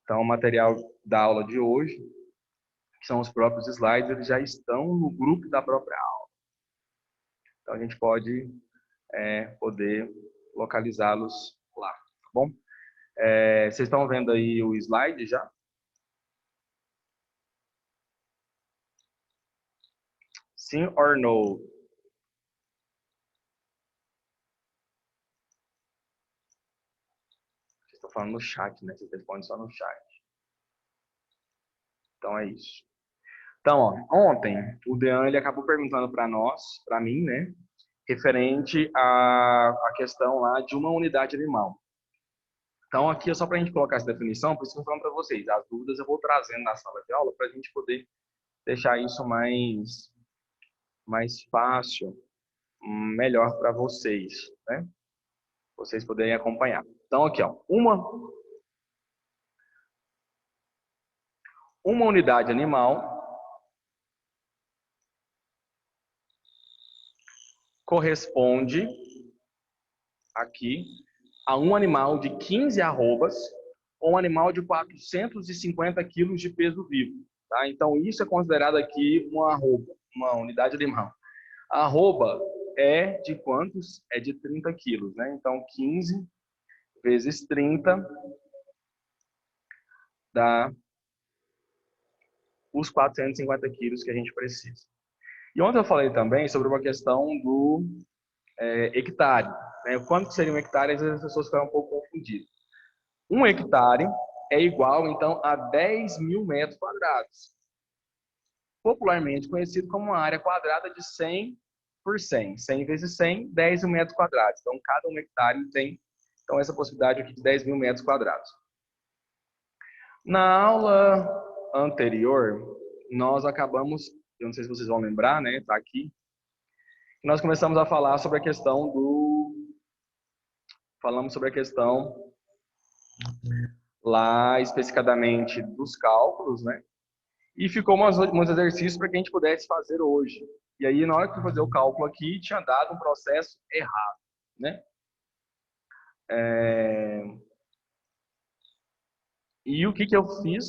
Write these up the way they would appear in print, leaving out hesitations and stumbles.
Então, o material da aula de hoje, que são os próprios slides, eles já estão no grupo da própria aula. Então, a gente pode poder localizá-los lá, tá bom? Vocês estão vendo aí o slide já? Sim or no? Vocês estão falando no chat, né? Vocês respondem só no chat. Então, é isso. Então, ó, ontem, o Dean ele acabou perguntando para nós, para mim, né? Referente à questão lá de uma unidade animal. Então, aqui é só para a gente colocar essa definição, por isso que eu estou falando para vocês. As dúvidas eu vou trazendo na sala de aula para a gente poder deixar isso mais fácil, melhor para vocês, né? Vocês poderem acompanhar. Então, aqui, ó, uma unidade animal corresponde aqui a um animal de 15 arrobas ou um animal de 450 quilos de peso vivo. Tá? Então, isso é considerado aqui uma arroba, uma unidade animal. A arroba é de quantos? É de 30 quilos. Né? Então, 15 vezes 30 dá os 450 quilos que a gente precisa. E ontem eu falei também sobre uma questão do hectare. Né? Quanto seria um hectare? Às vezes as pessoas ficam um pouco confundidas. Um hectare é igual, então, a 10 mil metros quadrados. Popularmente conhecido como uma área quadrada de 100 por 100. 100 vezes 100, 10 mil metros quadrados. Então, cada um hectare tem então, essa possibilidade aqui de 10 mil metros quadrados. Na aula anterior, nós acabamos, eu não sei se vocês vão lembrar, né? Tá aqui. Nós começamos a falar sobre a questão falamos sobre a questão lá especificadamente dos cálculos, né? E ficou uns exercícios para que a gente pudesse fazer hoje. E aí, na hora que eu fazer o cálculo aqui, tinha dado um processo errado, né? E o que eu fiz?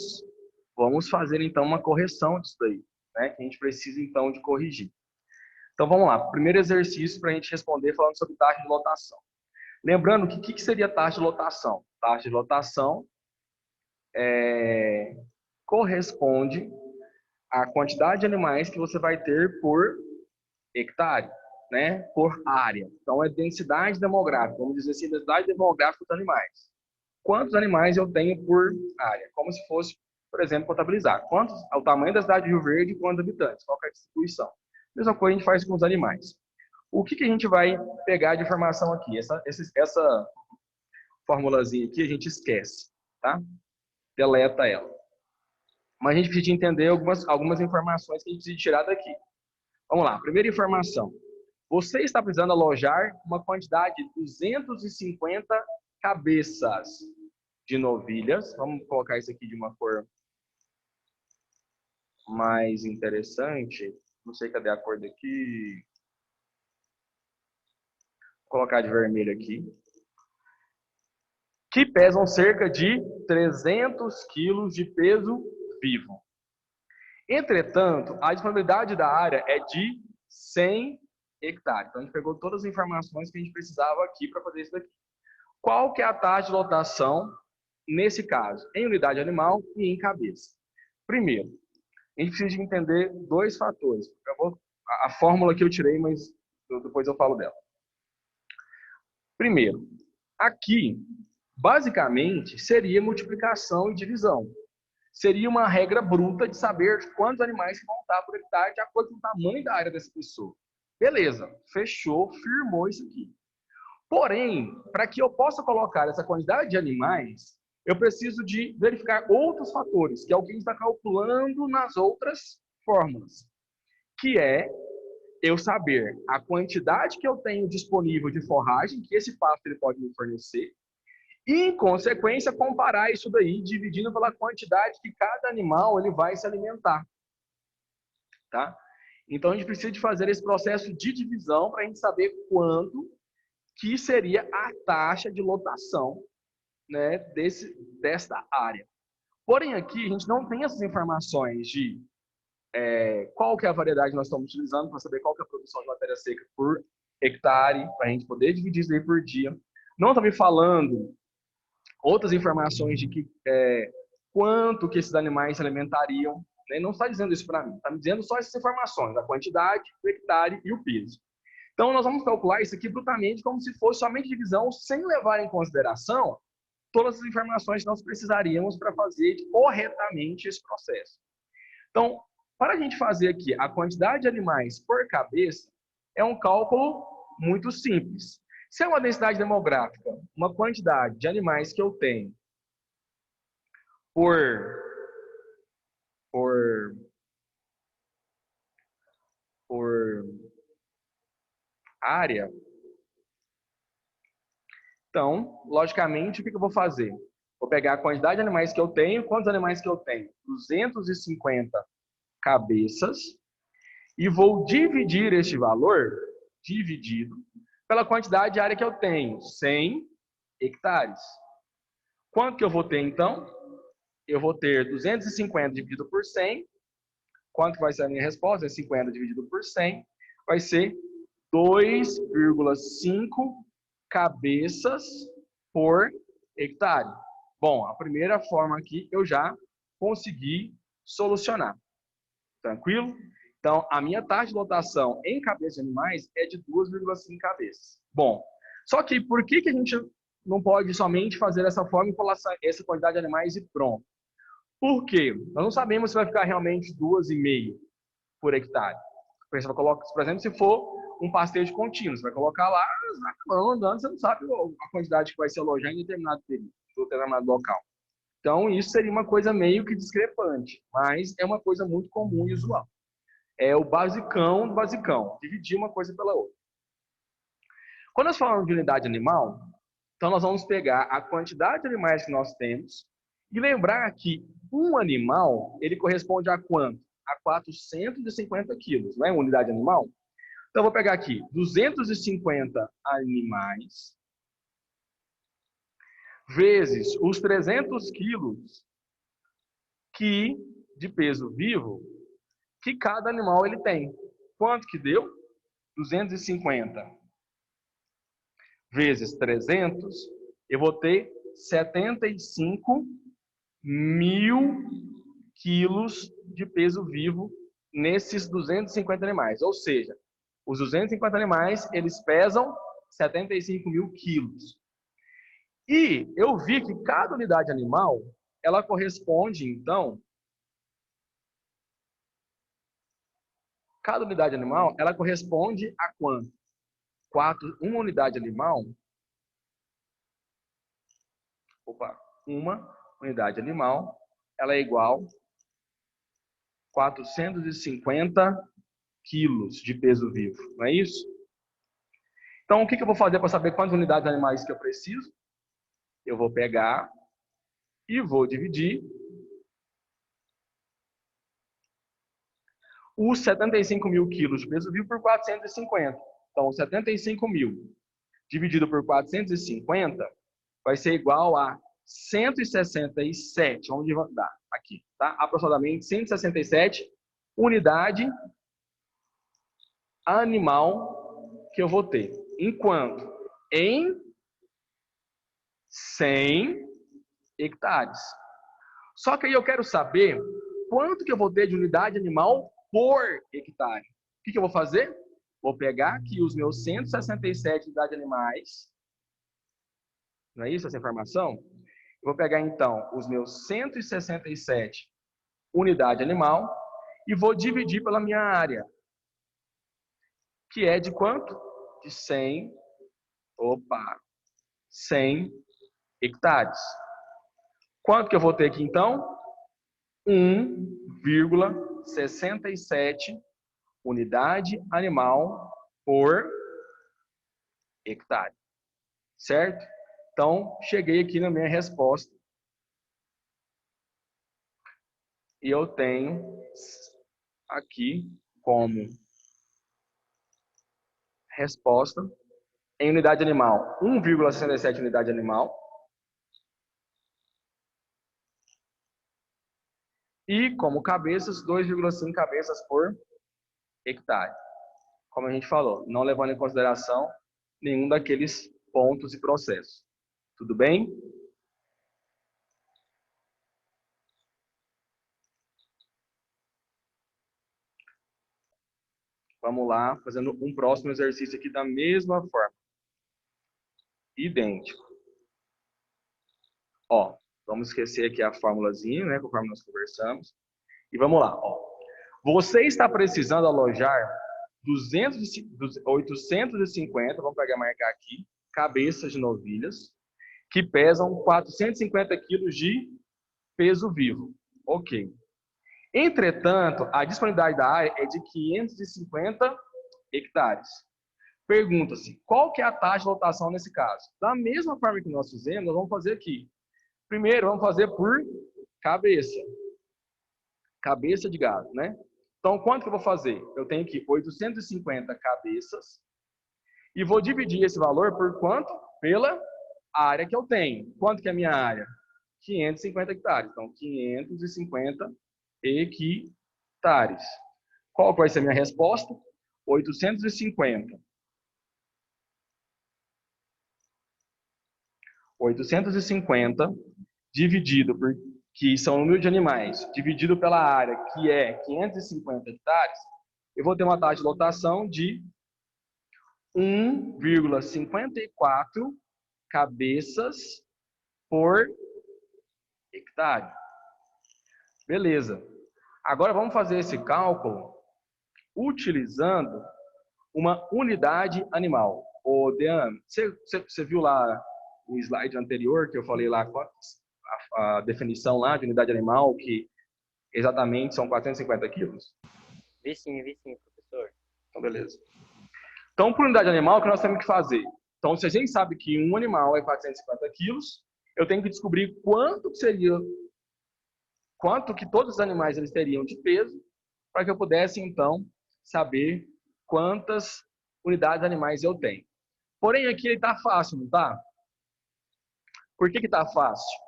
Vamos fazer, então, uma correção disso daí, né? Que a gente precisa, então, de corrigir. Então, vamos lá. Primeiro exercício para a gente responder falando sobre taxa de lotação. Lembrando que o que seria taxa de lotação? Taxa de lotação corresponde à quantidade de animais que você vai ter por hectare, né? Por área. Então, é densidade demográfica. Vamos dizer assim, densidade demográfica dos animais. Quantos animais eu tenho por área? Como se fosse, por exemplo, contabilizar. Quantos, o tamanho da cidade de Rio Verde e quantos habitantes? Qual é a distribuição? Mesma coisa a gente faz com os animais. O que a gente vai pegar de informação aqui? Essa formulazinha aqui a gente esquece, tá? Deleta ela. Mas a gente precisa entender algumas informações que a gente precisa tirar daqui. Vamos lá, primeira informação. Você está precisando alojar uma quantidade de 250 cabeças de novilhas. Vamos colocar isso aqui de uma cor mais interessante. Não sei cadê a cor daqui. Vou colocar de vermelho aqui. Que pesam cerca de 300 quilos de peso vivo. Entretanto, a disponibilidade da área é de 100 hectares. Então, a gente pegou todas as informações que a gente precisava aqui para fazer isso daqui. Qual que é a taxa de lotação nesse caso? Em unidade animal e em cabeça. Primeiro, a gente precisa entender dois fatores. A fórmula que eu tirei, mas depois eu falo dela. Primeiro, aqui, basicamente, seria multiplicação e divisão. Seria uma regra bruta de saber quantos animais vão estar por hectare de acordo com o tamanho da área dessa pessoa. Beleza, fechou, firmou isso aqui. Porém, para que eu possa colocar essa quantidade de animais, eu preciso de verificar outros fatores, que é o que a gente está calculando nas outras fórmulas, que é eu saber a quantidade que eu tenho disponível de forragem, que esse pasto ele pode me fornecer, e, em consequência, comparar isso daí, dividindo pela quantidade que cada animal ele vai se alimentar. Tá? Então, a gente precisa de fazer esse processo de divisão para a gente saber quanto que seria a taxa de lotação, né, desta área. Porém, aqui a gente não tem essas informações de qual que é a variedade que nós estamos utilizando para saber qual que é a produção de matéria seca por hectare, para a gente poder dividir isso aí por dia. Não está me falando outras informações de quanto que esses animais se alimentariam, né? Não está dizendo isso para mim, está me dizendo só essas informações, a quantidade, o hectare e o peso. Então, nós vamos calcular isso aqui brutalmente como se fosse somente divisão, sem levar em consideração todas as informações que nós precisaríamos para fazer corretamente esse processo. Então, para a gente fazer aqui a quantidade de animais por cabeça, é um cálculo muito simples. Se é uma densidade demográfica, uma quantidade de animais que eu tenho por área, então, logicamente, o que eu vou fazer? Vou pegar a quantidade de animais que eu tenho. Quantos animais que eu tenho? 250 cabeças. E vou dividir este valor, dividido, pela quantidade de área que eu tenho, 100 hectares. Quanto que eu vou ter, então? Eu vou ter 250 dividido por 100. Quanto vai ser a minha resposta? 50 dividido por 100. Vai ser 2,5 cabeças por hectare. Bom, a primeira forma aqui eu já consegui solucionar. Tranquilo? Então, a minha taxa de lotação em cabeças de animais é de 2,5 cabeças. Bom, só que por que a gente não pode somente fazer essa forma e colar essa quantidade de animais e pronto? Por quê? Nós não sabemos se vai ficar realmente 2,5 por hectare. Por exemplo, se for um pastejo contínuo, você vai colocar lá, andando, você não sabe a quantidade que vai se alojar em determinado período, em determinado local. Então, isso seria uma coisa meio que discrepante, mas é uma coisa muito comum e usual. É o basicão do basicão, dividir uma coisa pela outra. Quando nós falamos de unidade animal, então nós vamos pegar a quantidade de animais que nós temos e lembrar que um animal, ele corresponde a quanto? A 450 quilos, não é? Uma unidade animal. Então, eu vou pegar aqui 250 animais vezes os 300 quilos de peso vivo que cada animal ele tem. Quanto que deu? 250 vezes 300, eu vou ter 75 mil quilos de peso vivo nesses 250 animais. Ou seja, os 250 animais, eles pesam 75 mil quilos. E eu vi que cada unidade animal, ela corresponde, então, cada unidade animal, ela corresponde a quanto? Uma unidade animal, uma unidade animal, ela é igual a 450 quilos de peso vivo, não é isso? Então, o que eu vou fazer para saber quantas unidades animais que eu preciso? Eu vou pegar e vou dividir os 75 mil quilos de peso vivo por 450. Então, 75 mil dividido por 450 vai ser igual a 167, vamos dividir aqui, tá? Aproximadamente 167 unidade animal que eu vou ter. Enquanto em 100 hectares. Só que aí eu quero saber quanto que eu vou ter de unidade animal por hectare. O que eu vou fazer? Vou pegar aqui os meus 167 unidades animais. Não é isso essa informação? Eu vou pegar então os meus 167 unidade animal e vou dividir pela minha área, que é de quanto? De 100 hectares. Quanto que eu vou ter aqui então? 1,67 unidade animal por hectare. Certo? Então, cheguei aqui na minha resposta. E eu tenho aqui como resposta, em unidade animal, 1,67 unidade animal. E como cabeças, 2,5 cabeças por hectare. Como a gente falou, não levando em consideração nenhum daqueles pontos e processos. Tudo bem? Vamos lá, fazendo um próximo exercício aqui da mesma forma. Idêntico. Ó, vamos esquecer aqui a formulazinha, né, conforme nós conversamos. E vamos lá, ó. Você está precisando alojar 850, vamos pegar e marcar aqui, cabeças de novilhas, que pesam 450 quilos de peso vivo. Ok. Entretanto, a disponibilidade da área é de 550 hectares. Pergunta-se, qual que é a taxa de lotação nesse caso? Da mesma forma que nós fizemos, nós vamos fazer aqui. Primeiro, vamos fazer por cabeça. Cabeça de gado, né? Então, quanto que eu vou fazer? Eu tenho aqui 850 cabeças e vou dividir esse valor por quanto? Pela área que eu tenho. Quanto que é a minha área? 550 hectares. Então, 550 hectares. Qual vai ser a minha resposta? 850. 850 dividido por, que são o número de animais, dividido pela área, que é 550 hectares, eu vou ter uma taxa de lotação de 1,54 cabeças por hectare. Beleza. Agora vamos fazer esse cálculo utilizando uma unidade animal. Ô, Dean, você viu lá o slide anterior que eu falei lá a definição lá de unidade animal, que exatamente são 450 quilos? Vi sim, professor. Então, beleza. Então, por unidade animal, o que nós temos que fazer? Então, se a gente sabe que um animal é 450 quilos, eu tenho que descobrir quanto que todos os animais eles teriam de peso, para que eu pudesse, então, saber quantas unidades animais eu tenho. Porém, aqui ele está fácil, não está? Por que está fácil?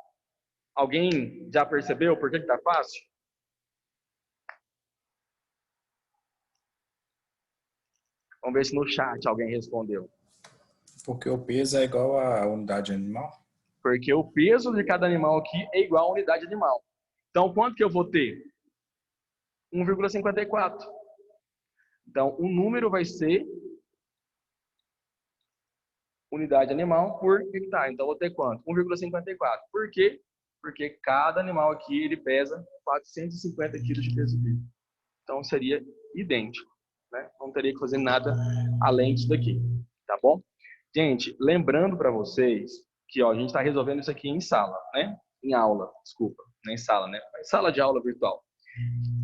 Alguém já percebeu por que está fácil? Vamos ver se no chat alguém respondeu. Porque o peso é igual à unidade animal? Porque o peso de cada animal aqui é igual à unidade animal. Então, quanto que eu vou ter? 1,54. Então, o número vai ser unidade animal por hectare. Então, eu vou ter quanto? 1,54. Por quê? Porque cada animal aqui ele pesa 450 quilos de peso vivo. Então, seria idêntico. Né? Não teria que fazer nada além disso daqui. Tá bom? Gente, lembrando para vocês que ó, a gente está resolvendo isso aqui em sala, né? Em aula, desculpa. Não em sala, né? Mas sala de aula virtual.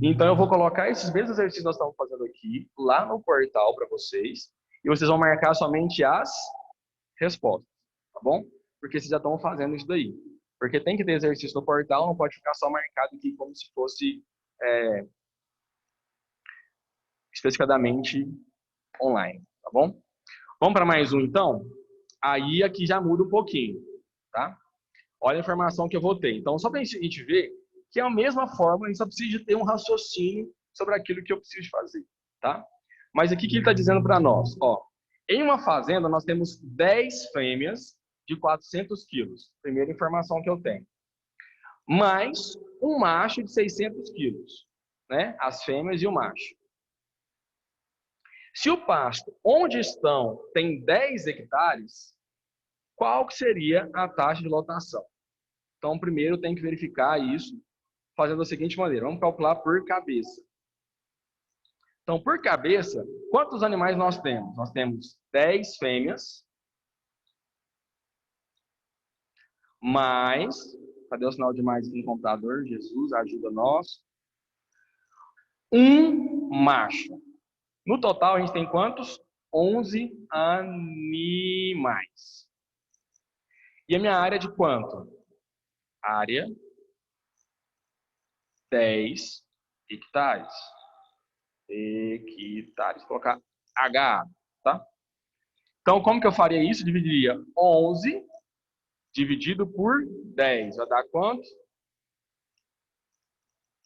Então, eu vou colocar esses mesmos exercícios que nós estamos fazendo aqui lá no portal para vocês. E vocês vão marcar somente as respostas, tá bom? Porque vocês já estão fazendo isso daí. Porque tem que ter exercício no portal, não pode ficar só marcado aqui como se fosse especificadamente online, tá bom? Vamos para mais um, então? Aí aqui já muda um pouquinho, tá? Olha a informação que eu vou ter. Então, só para a gente ver que é a mesma forma, a gente só precisa de ter um raciocínio sobre aquilo que eu preciso fazer, tá? Mas aqui que ele está dizendo para nós, ó, em uma fazenda nós temos 10 fêmeas de 400 quilos, primeira informação que eu tenho, mais um macho de 600 quilos, né? As fêmeas e o macho. Se o pasto onde estão tem 10 hectares, qual que seria a taxa de lotação? Então, primeiro tem que verificar isso fazendo da seguinte maneira. Vamos calcular por cabeça. Então, por cabeça, quantos animais nós temos? Nós temos 10 fêmeas, mais... Cadê o sinal de mais aqui no computador? Jesus, ajuda nós. Um macho. No total, a gente tem quantos? 11 animais. E a minha área é de quanto? Área 10 hectares. Hectares. Vou colocar HA, tá? Então, como que eu faria isso? Dividiria 11 dividido por 10. Vai dar quanto?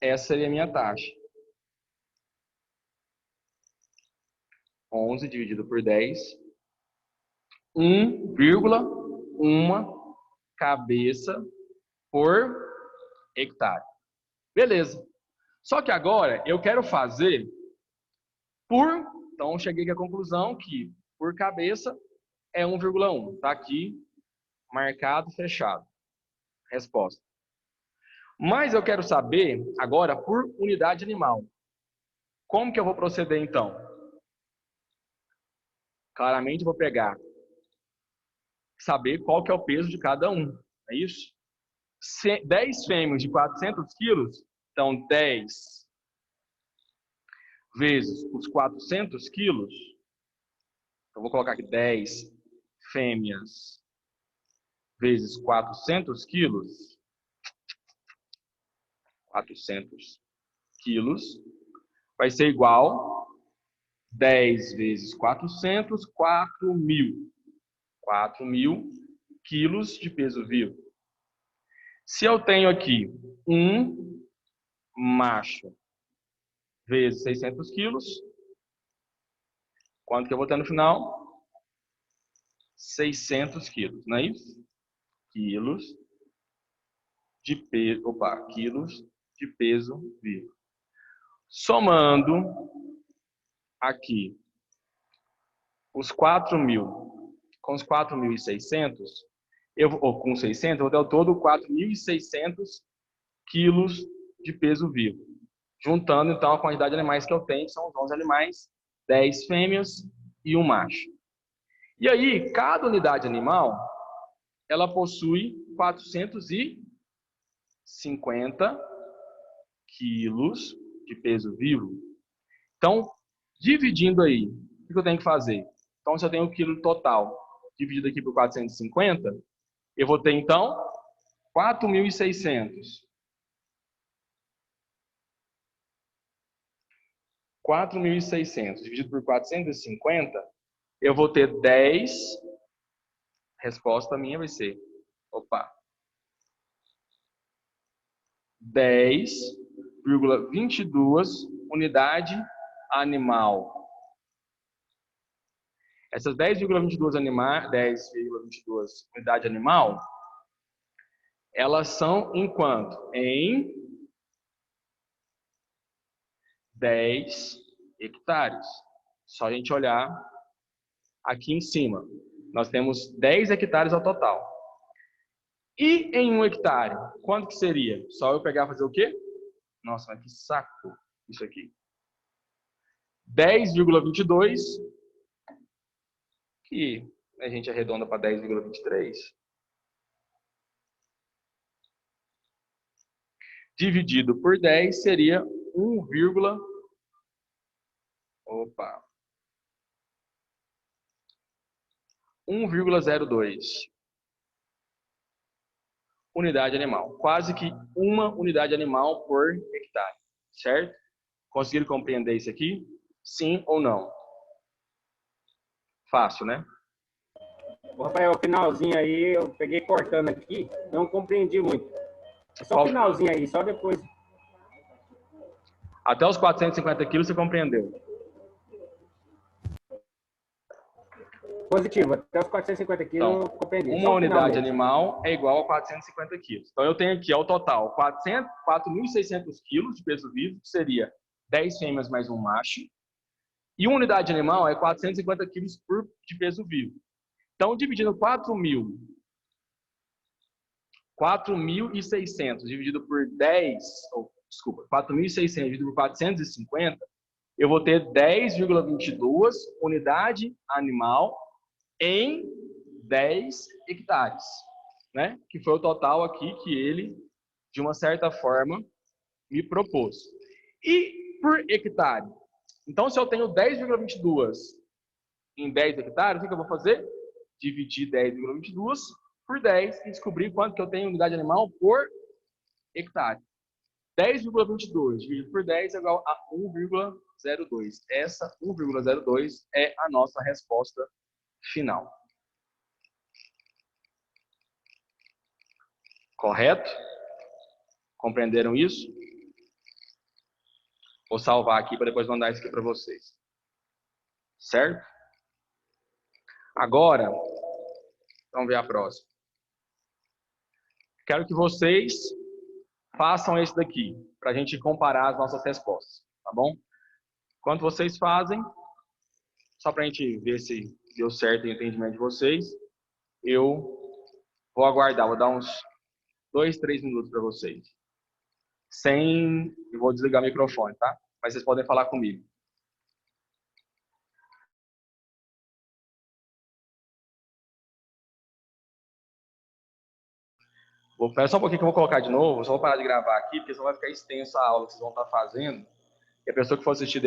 essa seria a minha taxa. 11 dividido por 10. 1,1 cabeça por hectare. Beleza. Só que agora eu quero fazer por... Então, cheguei à conclusão que por cabeça é 1,1. Está aqui, marcado, fechado. Resposta. Mas eu quero saber agora por unidade animal. Como que eu vou proceder então? Claramente eu vou pegar, saber qual que é o peso de cada um. É isso? 10 fêmeas de 400 quilos, então 10 vezes os 400 quilos, eu vou colocar aqui 10 fêmeas vezes 400 quilos, 400 quilos, vai ser igual 10 vezes 400, 4.000. 4.000 quilos de peso vivo. Se eu tenho aqui um macho vezes 600 quilos, quanto que eu vou ter no final? 600 quilos, não é isso? Quilos de peso, quilos de peso vivo. Somando aqui os 4.000 com os 4.600, com 600, eu vou ter ao todo 4.600 quilos de peso vivo. Juntando, então, a quantidade de animais que eu tenho, que são os 11 animais, 10 fêmeas e um macho. E aí, cada unidade animal, ela possui 450 quilos de peso vivo. Então, dividindo aí, o que eu tenho que fazer? Então, se eu tenho o quilo total dividido aqui por 450, eu vou ter, então, 4.600. 4.600 dividido por 450, eu vou ter 10. Resposta minha vai ser, 10,22 unidade animal. Essas 10,22 unidade animal, elas são em quanto? Em 10 hectares. Só a gente olhar aqui em cima. Nós temos 10 hectares ao total. E em 1 hectare, quanto que seria? Só eu pegar e fazer o quê? Nossa, mas que saco isso aqui. 10,22, que a gente arredonda para 10,23. Dividido por 10 seria 1,02 unidade animal. Quase que uma unidade animal por hectare, certo? Conseguiram compreender isso aqui? Sim ou não? Fácil, né? Rafael, o finalzinho aí, eu peguei cortando aqui, não compreendi muito. Só o finalzinho aí, só depois. Até os 450 quilos você compreendeu? Positivo, até os 450 quilos Então, eu compreendi. uma unidade animal é igual a 450 quilos. Então, eu tenho aqui, ao total, 4.600 quilos de peso vivo, que seria 10 fêmeas mais um macho. E uma unidade animal é 450 quilos de peso vivo. Então, dividindo 4.600 dividido por 10, desculpa, 4.600 dividido por 450, eu vou ter 10,22 unidade animal em 10 hectares, né? Que foi o total aqui que ele, de uma certa forma, me propôs. E por hectare? Então, se eu tenho 10,22 em 10 hectares, o que eu vou fazer? Dividir 10,22 por 10 e descobrir quanto que eu tenho unidade animal por hectare. 10,22 dividido por 10 é igual a 1,02. Essa 1,02 é a nossa resposta final. Correto? Compreenderam isso? Vou salvar aqui para depois mandar isso aqui para vocês. Certo? Agora, vamos ver a próxima. Quero que vocês façam esse daqui, para a gente comparar as nossas respostas, tá bom? Enquanto vocês fazem, só para a gente ver se deu certo o entendimento de vocês, eu vou aguardar, vou dar uns 2, 3 minutos para vocês. Eu vou desligar o microfone, tá? Mas vocês podem falar comigo. Espera só um pouquinho que eu vou colocar de novo, só vou parar de gravar aqui, porque senão vai ficar extensa a aula que vocês vão estar fazendo. E a pessoa que for assistir...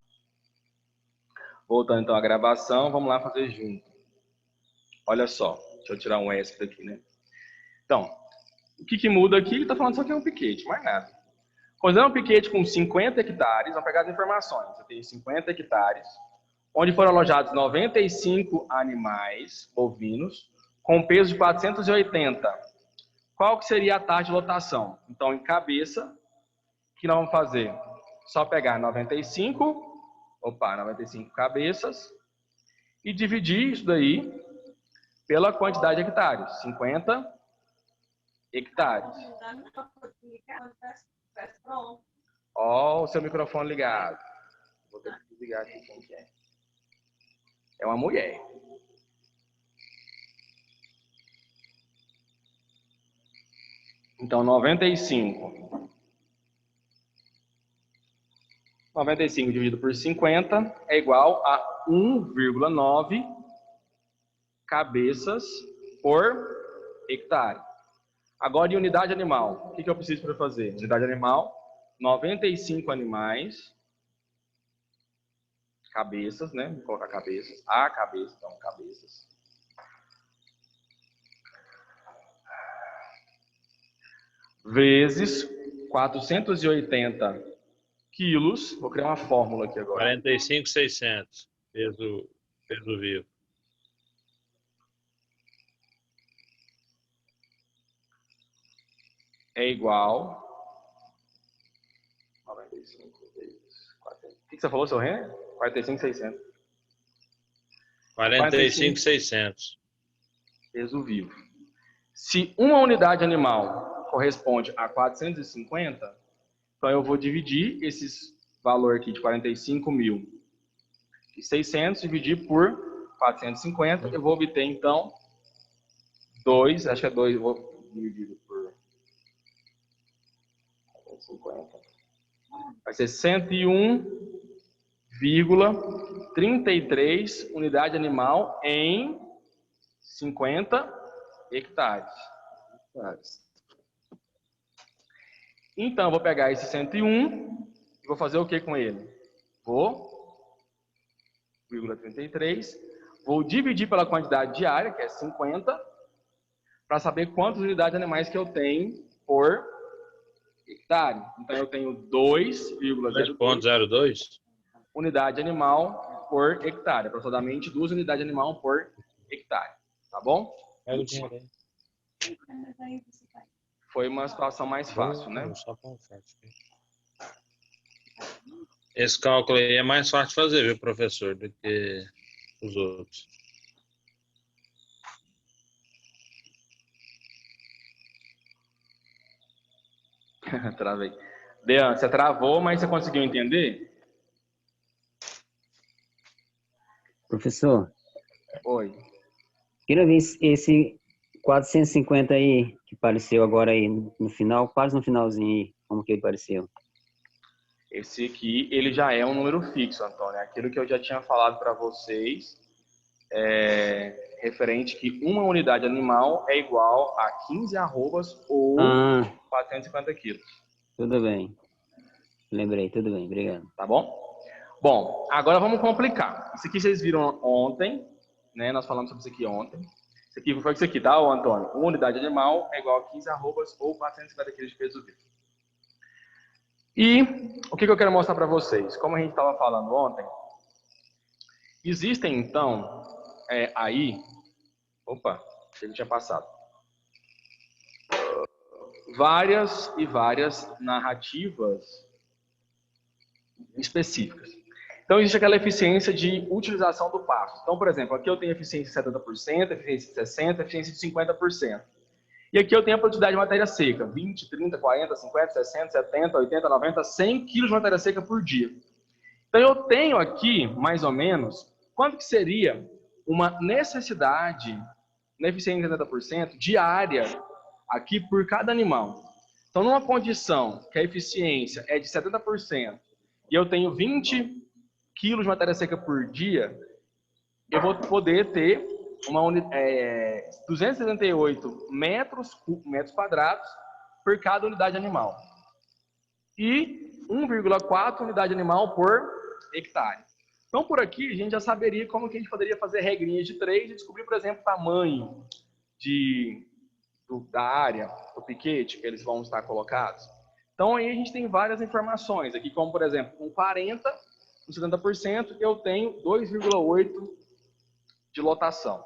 Voltando então à gravação, vamos lá fazer junto. Olha só, deixa eu tirar um ESC daqui, né? Então, o que muda aqui? Ele está falando só que é um piquete, mais nada. Considerando um piquete com 50 hectares, vamos pegar as informações. Eu tenho 50 hectares, onde foram alojados 95 animais bovinos, com peso de 480. Qual que seria a taxa de lotação? Então, em cabeça, o que nós vamos fazer? Só pegar 95 cabeças, e dividir isso daí pela quantidade de hectares. 50 hectares. Ó, o seu microfone ligado. Vou ter que desligar aqui quem que é. É uma mulher. Então, 95 dividido por 50 é igual a 1,9 cabeças por hectare. Agora, em unidade animal, o que eu preciso para fazer? Unidade animal, 95 animais, cabeças, né? Vou colocar cabeças. A cabeça, então, cabeças. Vezes 480 quilos. Vou criar uma fórmula aqui agora. 45,600. Peso vivo. É igual 95 vezes 40. O que você falou, seu René? 45,600. 45,600. Peso vivo. Se uma unidade animal corresponde a 450, então eu vou dividir esse valor aqui de 45.600, dividir por 450, eu vou obter então 2, acho que é 2, eu vou dividir por 450. Vai ser 101,33 unidade animal em 50 hectares. Então, eu vou pegar esse 101 e vou fazer o que com ele? Vou, 0,33, vou dividir pela quantidade diária, que é 50, para saber quantas unidades animais que eu tenho por hectare. Então, eu tenho 2,02 unidade animal por hectare. Aproximadamente 2 unidades animal por hectare. Tá bom? Foi uma situação mais fácil, né? Esse cálculo aí é mais fácil de fazer, viu, professor, do que os outros. Travei. Dean, você travou, mas você conseguiu entender? Professor, Oi. queria ver esse 450 aí, que apareceu agora aí no final, quase no finalzinho aí, como que ele apareceu? Esse aqui, ele já é um número fixo, Antônio. Aquilo que eu já tinha falado para vocês, referente que uma unidade animal é igual a 15 arrobas ou 450 quilos. Tudo bem. Lembrei, tudo bem, obrigado. Tá bom? Bom, agora vamos complicar. Isso aqui vocês viram ontem, né? Nós falamos sobre isso aqui ontem. Isso aqui foi isso aqui, tá, Antônio? Uma unidade animal é igual a 15 arrobas ou 450 quilos de peso vivo. E o que eu quero mostrar para vocês? Como a gente estava falando ontem, existem então aí... Opa, achei que tinha passado. Várias e várias narrativas específicas. Então, existe aquela eficiência de utilização do pasto. Então, por exemplo, aqui eu tenho eficiência de 70%, eficiência de 60%, eficiência de 50%. E aqui eu tenho a produtividade de matéria seca, 20, 30, 40, 50, 60, 70, 80, 90, 100 quilos de matéria seca por dia. Então, eu tenho aqui, mais ou menos, quanto que seria uma necessidade, na eficiência de 70%, diária, aqui por cada animal. Então, numa condição que a eficiência é de 70% e eu tenho 20 quilos de matéria seca por dia, eu vou poder ter 278 metros quadrados por cada unidade animal. E 1,4 unidade animal por hectare. Então, por aqui, a gente já saberia como que a gente poderia fazer regrinhas de 3 e descobrir, por exemplo, o tamanho da área, do piquete, que eles vão estar colocados. Então, aí a gente tem várias informações aqui, como, por exemplo, com 40%, com 70%, eu tenho 2,8 de lotação.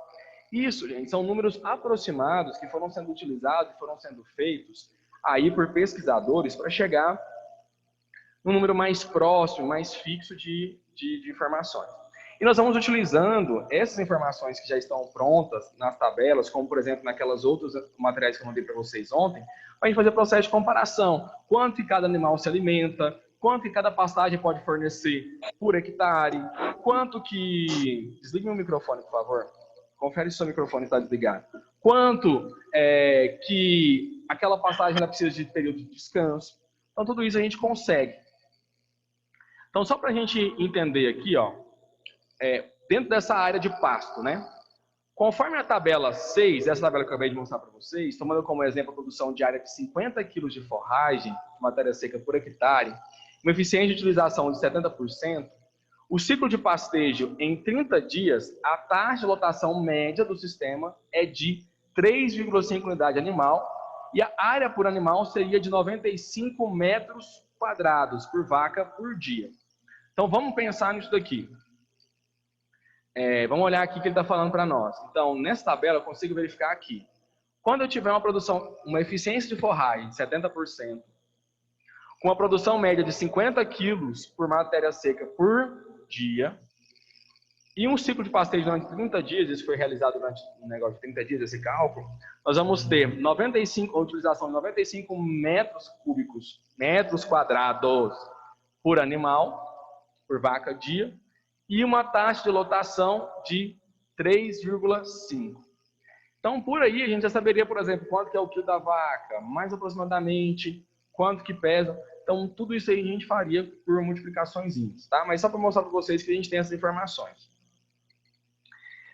Isso, gente, são números aproximados que foram sendo utilizados e foram sendo feitos aí por pesquisadores para chegar num número mais próximo, mais fixo de informações. E nós vamos utilizando essas informações que já estão prontas nas tabelas, como, por exemplo, naquelas outros materiais que eu mandei para vocês ontem, para a gente fazer processo de comparação. Quanto que cada animal se alimenta, quanto que cada pastagem pode fornecer por hectare, quanto que... Desligue meu microfone, por favor. Confere se o seu microfone está desligado. Quanto que aquela pastagem ela precisa de período de descanso. Então, tudo isso a gente consegue. Então, só para a gente entender aqui, ó, dentro dessa área de pasto, né? Conforme a tabela 6, essa tabela que eu acabei de mostrar para vocês, tomando como exemplo a produção diária de 50 kg de forragem, de matéria seca por hectare, uma eficiência de utilização de 70%, o ciclo de pastejo em 30 dias, a taxa de lotação média do sistema é de 3,5 unidade animal e a área por animal seria de 95 metros quadrados por vaca por dia. Então, vamos pensar nisso daqui. Vamos olhar aqui o que ele está falando para nós. Então, nessa tabela, eu consigo verificar aqui. Quando eu tiver uma eficiência de forragem de 70%, com uma produção média de 50 quilos por matéria seca por dia, e um ciclo de pastejo durante 30 dias, isso foi realizado durante um negócio de 30 dias, esse cálculo, nós vamos ter a utilização de 95 metros quadrados por animal, por vaca dia, e uma taxa de lotação de 3,5. Então, por aí, a gente já saberia, por exemplo, quanto que é o quilo da vaca, mais aproximadamente, quanto que pesa. Então, tudo isso aí a gente faria por multiplicações, tá? Mas só para mostrar para vocês que a gente tem essas informações.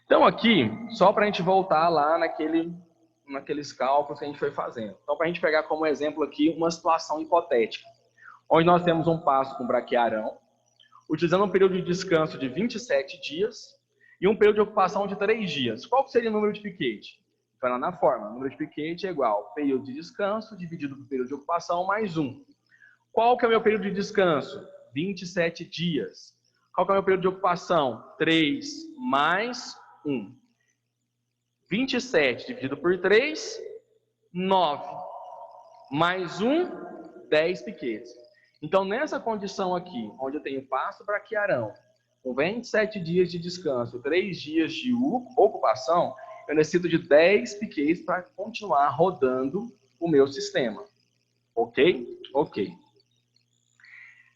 Então, aqui, só para a gente voltar lá naqueles cálculos que a gente foi fazendo. Então, para a gente pegar como exemplo aqui uma situação hipotética, onde nós temos um pasto com braquiarão, utilizando um período de descanso de 27 dias e um período de ocupação de 3 dias. Qual seria o número de piquete? Vai lá na fórmula. O número de piquete é igual período de descanso dividido pelo período de ocupação mais 1. Qual que é o meu período de descanso? 27 dias. Qual que é o meu período de ocupação? 3 mais 1. 27 dividido por 3, 9. Mais 1, 10 piquetes. Então, nessa condição aqui, onde eu tenho pasto braquiarão, com 27 dias de descanso, 3 dias de ocupação, eu necessito de 10 piquetes para continuar rodando o meu sistema. Ok? Ok.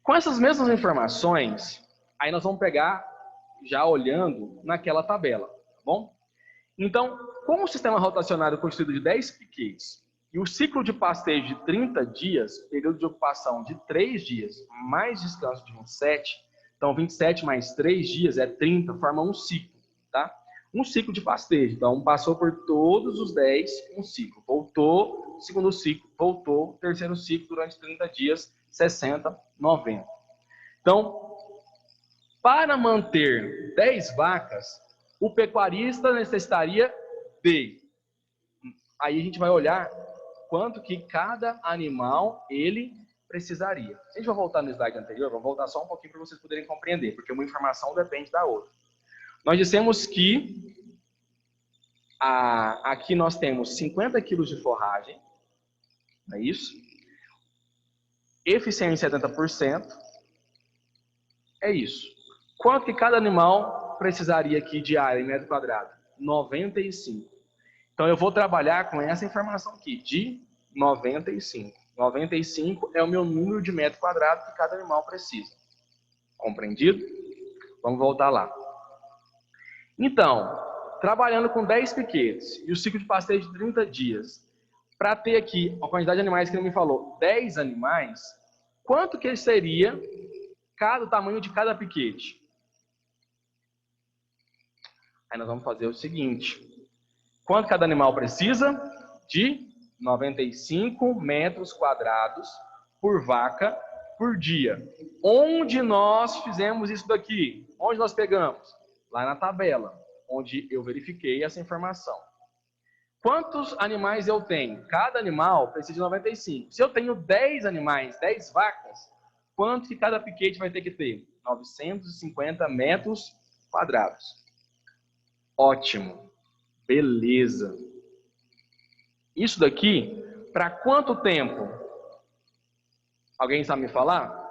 Com essas mesmas informações, aí nós vamos pegar, já olhando naquela tabela, tá bom? Então, com o sistema rotacionário constituído de 10 piquetes e o ciclo de pastejo de 30 dias, período de ocupação de 3 dias, mais descanso de 27, então 27 mais 3 dias é 30, forma um ciclo, tá? Um ciclo de pastejo, então passou por todos os 10, um ciclo, voltou, segundo ciclo, voltou, terceiro ciclo durante 30 dias, 60, 90. Então, para manter 10 vacas, o pecuarista necessitaria de... Aí a gente vai olhar quanto que cada animal ele precisaria. Se a gente vai voltar no slide anterior, vamos voltar só um pouquinho para vocês poderem compreender, porque uma informação depende da outra. Nós dissemos que aqui nós temos 50 quilos de forragem, não é isso? Eficiência 70%, É isso. Quanto que cada animal precisaria aqui de área em metro quadrado? 95. Então, eu vou trabalhar com essa informação aqui, de 95. 95 é o meu número de metro quadrado que cada animal precisa. Compreendido? Vamos voltar lá. Então, trabalhando com 10 piquetes e o ciclo de pasteio de 30 dias, para ter aqui a quantidade de animais que ele me falou, 10 animais, quanto que seria o tamanho de cada piquete? Aí nós vamos fazer o seguinte. Quanto cada animal precisa? De 95 metros quadrados por vaca por dia. Onde nós fizemos isso daqui? Onde nós pegamos? Lá na tabela, onde eu verifiquei essa informação. Quantos animais eu tenho? Cada animal precisa de 95. Se eu tenho 10 animais, 10 vacas, quanto que cada piquete vai ter que ter? 950 metros quadrados. Ótimo. Beleza. Isso daqui, para quanto tempo? Alguém sabe me falar?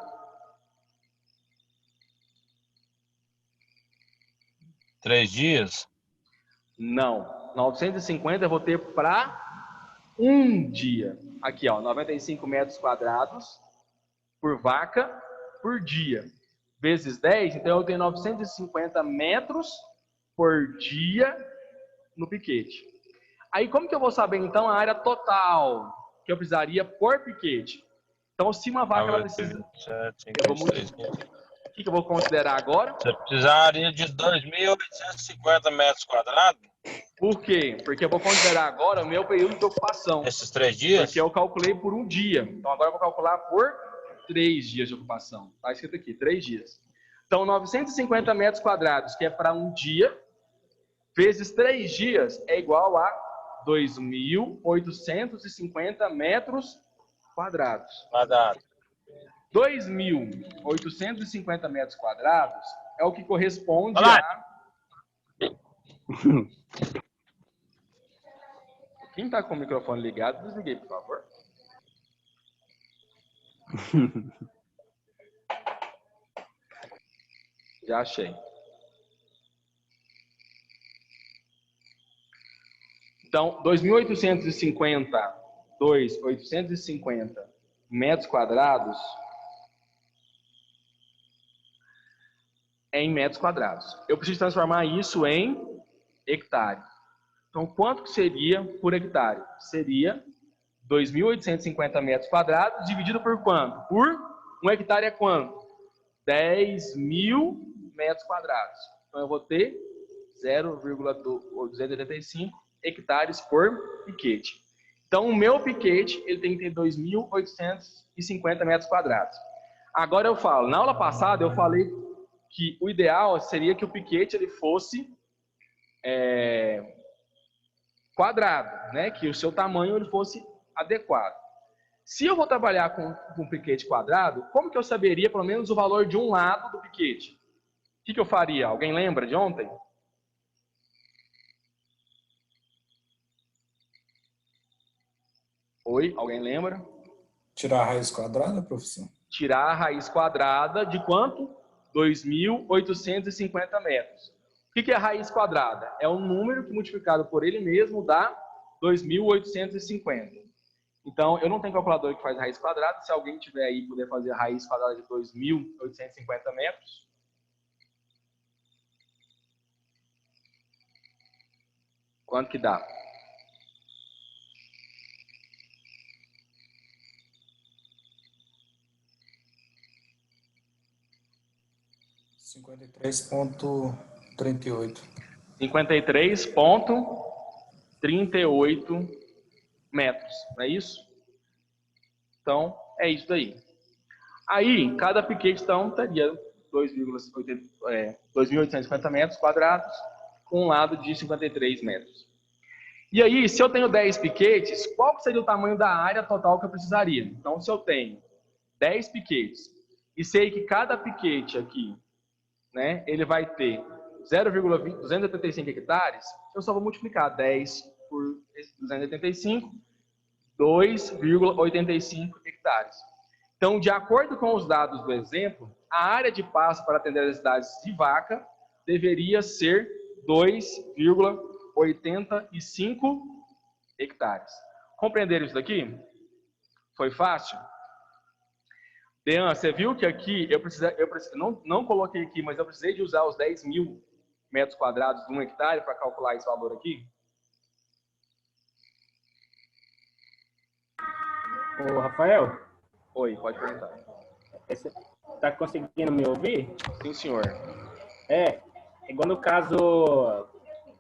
Três dias? Não. 950 eu vou ter para um dia. Aqui, ó, 95 metros quadrados por vaca por dia. Vezes 10, então eu tenho 950 metros por dia no piquete. Aí, como que eu vou saber, então, a área total que eu precisaria por piquete? Então, se uma vaca ela precisa... O que eu vou considerar agora? Você precisaria de 2.850 metros quadrados? Por quê? Porque eu vou considerar agora o meu período de ocupação. Esses 3 dias? Porque eu calculei por um dia. Então, agora eu vou calcular por 3 dias de ocupação. Está escrito aqui, 3 dias. Então, 950 metros quadrados, que é para um dia, vezes 3 dias, é igual a 2.850 metros quadrados. 2.850 metros quadrados é o que corresponde a... Quem está com o microfone ligado, desliguei, por favor. Já achei. Então, 2.850 metros quadrados é em metros quadrados. Eu preciso transformar isso em hectare. Então, quanto que seria por hectare? Seria 2.850 metros quadrados dividido por quanto? Por 1 hectare é quanto? 10.000 metros quadrados. Então, eu vou ter 0,285 hectares por piquete. Então, o meu piquete ele tem que ter 2.850 metros quadrados. Agora eu falo, na aula passada eu falei que o ideal seria que o piquete ele fosse quadrado, né? Que o seu tamanho ele fosse adequado. Se eu vou trabalhar com um piquete quadrado, como que eu saberia pelo menos o valor de um lado do piquete? O que eu faria? Alguém lembra de ontem? Oi, alguém lembra? Tirar a raiz quadrada, professor? Tirar a raiz quadrada de quanto? 2.850 metros. O que é a raiz quadrada? É um número que multiplicado por ele mesmo dá 2.850. Então, eu não tenho calculador que faz raiz quadrada. Se alguém tiver aí, puder fazer a raiz quadrada de 2.850 metros. Quanto que dá? (53,38) 53,38 metros, não é isso? Então, é isso daí. Aí, cada piquete, então, teria 2.850 metros quadrados, com um lado de 53 metros. E aí, se eu tenho 10 piquetes, qual seria o tamanho da área total que eu precisaria? Então, se eu tenho 10 piquetes, e sei que cada piquete aqui, né, ele vai ter 0,285 hectares, eu só vou multiplicar 10 por 285, 2,85 hectares. Então, de acordo com os dados do exemplo, a área de pasto para atender as necessidades de vaca deveria ser 2,85 hectares. Compreenderam isso daqui? Foi fácil? Dean, você viu que aqui não coloquei aqui, mas eu precisei de usar os 10.000 metros quadrados de 1 hectare para calcular esse valor aqui? Ô, Rafael, Oi, pode perguntar. você tá conseguindo me ouvir? Sim, senhor. Igual no caso,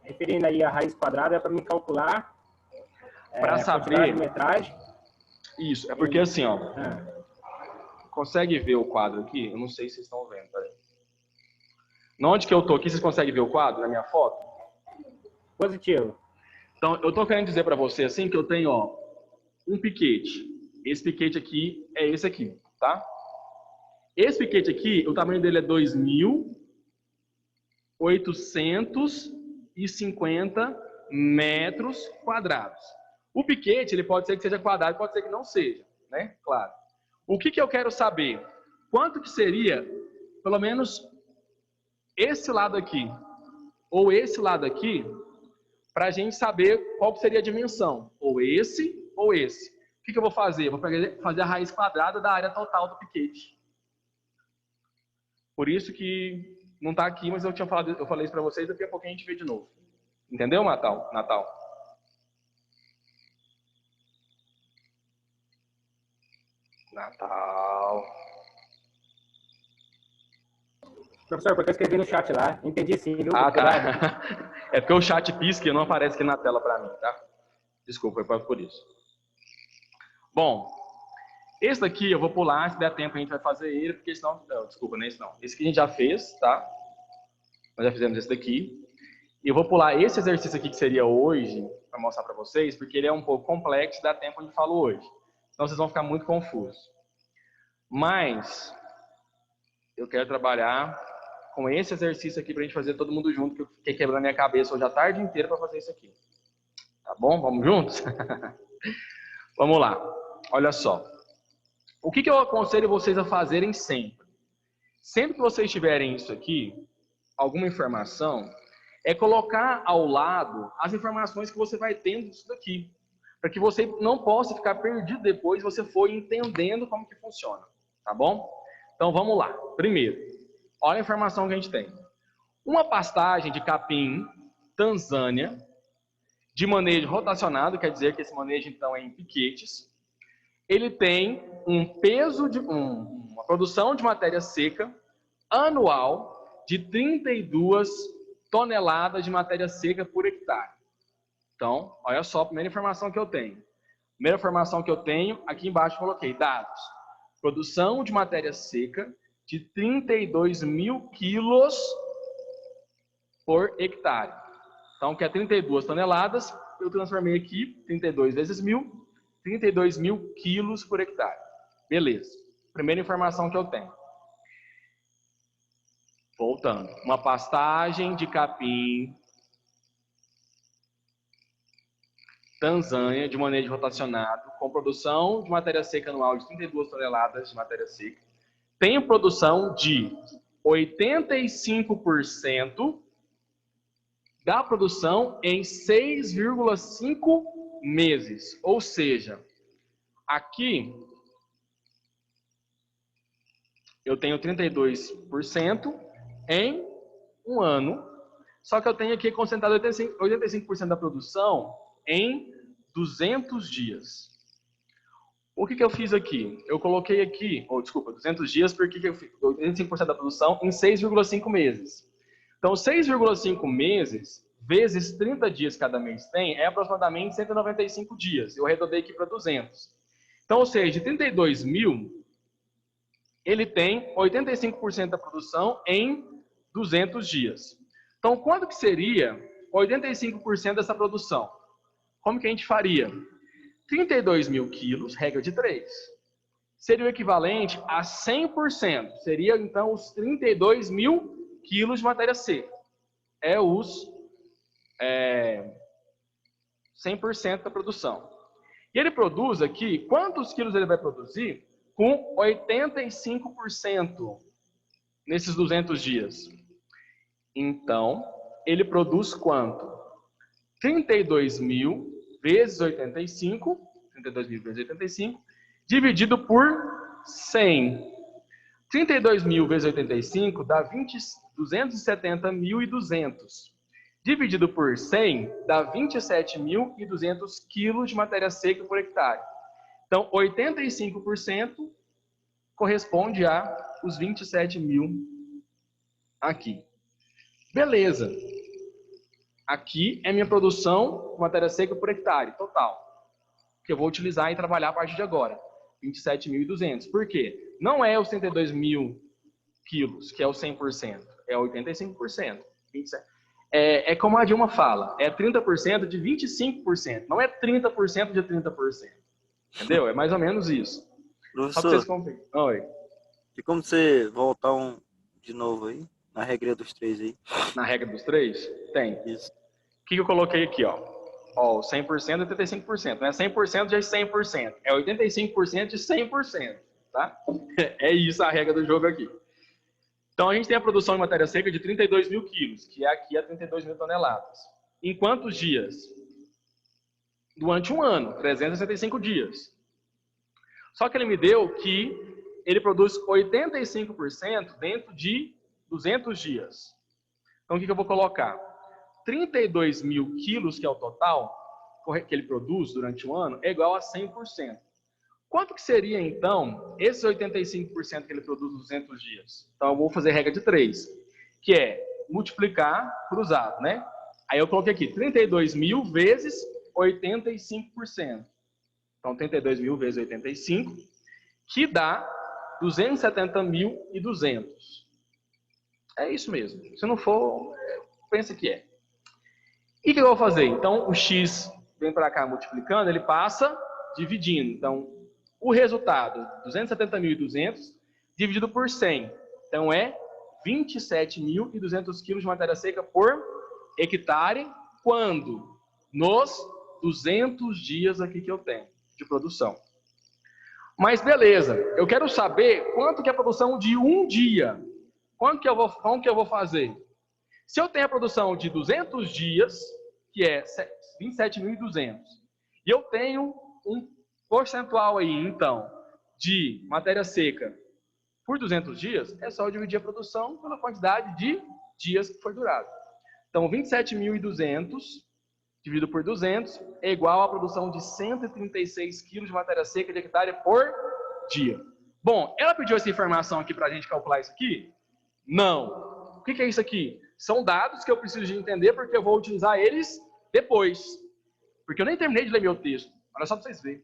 referindo aí a raiz quadrada, é para me calcular Para a saber quantidade de metragem. isso, é porque assim, ó, Ah, consegue ver o quadro aqui? Eu não sei se vocês estão vendo, peraí. Onde que eu tô aqui, vocês conseguem ver o quadro na minha foto? positivo. Então, eu tô querendo dizer para você assim que eu tenho, ó, um piquete. Esse piquete aqui é esse aqui, tá? Esse piquete aqui, o tamanho dele é 2.850 metros quadrados. O piquete, ele pode ser que seja quadrado, pode ser que não seja, né? Claro. O que eu quero saber? Quanto que seria, pelo menos, esse lado aqui, ou esse lado aqui, para a gente saber qual que seria a dimensão. Ou esse, ou esse. O que eu vou fazer? Eu vou fazer a raiz quadrada da área total do piquete. Por isso que não está aqui, mas eu falei isso para vocês, daqui a pouco a gente vê de novo. Entendeu, Natal? Professor, porque eu escrevi no chat lá. Entendi sim, viu? Ah, tá. É porque o chat pisca e não aparece aqui na tela para mim, tá? Desculpa, foi por isso. Bom, esse daqui eu vou pular, se der tempo a gente vai fazer ele, porque senão... Não, desculpa, não é esse não. Esse aqui a gente já fez, tá? Nós já fizemos esse daqui. E eu vou pular esse exercício aqui que seria hoje, para mostrar para vocês, porque ele é um pouco complexo, dá tempo a gente falou hoje. Então vocês vão ficar muito confusos. Mas eu quero trabalhar com esse exercício aqui para a gente fazer todo mundo junto, que eu fiquei quebrando a minha cabeça hoje a tarde inteira para fazer isso aqui. Tá bom? Vamos juntos? Vamos lá. Olha só. O que eu aconselho vocês a fazerem sempre? Sempre que vocês tiverem isso aqui, alguma informação, é colocar ao lado as informações que você vai tendo disso daqui. Para que você não possa ficar perdido depois se você for entendendo como que funciona. Tá bom? Então vamos lá. Primeiro, olha a informação que a gente tem. Uma pastagem de capim, Tanzânia, de manejo rotacionado, quer dizer que esse manejo então é em piquetes. Ele tem um peso de uma produção de matéria seca anual de 32 toneladas de matéria seca por hectare. Então, olha só a primeira informação que eu tenho. Primeira informação que eu tenho, aqui embaixo eu coloquei dados. Produção de matéria seca de 32.000 quilos por hectare. Então, que é 32 toneladas, eu transformei aqui, 32 vezes 1.000, 32.000 quilos por hectare. Beleza. Primeira informação que eu tenho. Voltando. Uma pastagem de capim, Tanzânia, de manejo rotacionado, com produção de matéria seca anual de 32 toneladas de matéria seca. Tem produção de 85% da produção em 6,5 meses. Ou seja, aqui eu tenho 32% em um ano, só que eu tenho aqui concentrado 85% da produção em 200 dias. O que eu fiz aqui? Eu coloquei aqui, 200 dias, porque eu fiz 85% da produção em 6,5 meses. Então, 6,5 meses, vezes 30 dias cada mês tem, é aproximadamente 195 dias. Eu arredondei aqui para 200. Então, ou seja, de 32.000, ele tem 85% da produção em 200 dias. Então, quanto que seria 85% dessa produção? Como que a gente faria? 32.000 quilos, regra de 3. Seria o equivalente a 100%. Seria, então, os 32.000 quilos de matéria seca. É os 100% da produção. E ele produz aqui, quantos quilos ele vai produzir? Com 85% nesses 200 dias? Então, ele produz quanto? 32.000 vezes 85, 32.000 vezes 85, dividido por 100. 32.000 vezes 85 dá 270.200. Dividido por 100 dá 27.200 quilos de matéria seca por hectare. Então, 85% corresponde a os 27.000 aqui. Beleza. Aqui é minha produção de matéria seca por hectare, total. Que eu vou utilizar e trabalhar a partir de agora. 27.200. Por quê? Não é os 32.000 quilos, que é o 100%. É 85%. 27. É como a Dilma fala, é 30% de 25%. Não é 30% de 30%. Entendeu? É mais ou menos isso. Professor, Só pra vocês compreenderem. Oi. e como você voltar de novo aí? Na regra dos 3 aí. Na regra dos 3? Tem. Isso. O que eu coloquei aqui, ó? Ó, 100% e 85%. Não é 100% de 100%. É 85% de 100%. Tá? É isso a regra do jogo aqui. Então, a gente tem a produção de matéria seca de 32.000 quilos, que é aqui a 32.000 toneladas. Em quantos dias? Durante um ano, 365 dias. Só que ele me deu que ele produz 85% dentro de 200 dias. Então, o que eu vou colocar? 32.000 quilos, que é o total que ele produz durante um ano, é igual a 100%. Quanto que seria, então, esses 85% que ele produz nos 200 dias? Então, eu vou fazer regra de 3, que é multiplicar cruzado, né? Aí eu coloquei aqui 32.000 vezes 85%. Então, 32.000 vezes 85, que dá 270.200. É isso mesmo. Se não for, pensa que é. E o que eu vou fazer? Então, o x vem para cá multiplicando, ele passa dividindo. Então, o resultado, 270.200 dividido por 100. Então, é 27.200 quilos de matéria seca por hectare, quando? Nos 200 dias aqui que eu tenho de produção. Mas, beleza, eu quero saber quanto que é a produção de um dia. Como que eu vou fazer? Se eu tenho a produção de 200 dias, que é 27.200, e eu tenho um percentual aí, então, de matéria seca por 200 dias, é só eu dividir a produção pela quantidade de dias que foi durado. Então, 27.200 dividido por 200 é igual à produção de 136 quilos de matéria seca de hectare por dia. Bom, ela pediu essa informação aqui para a gente calcular isso aqui? Não. O que é isso aqui? São dados que eu preciso de entender porque eu vou utilizar eles depois. Porque eu nem terminei de ler meu texto. Olha só para vocês verem.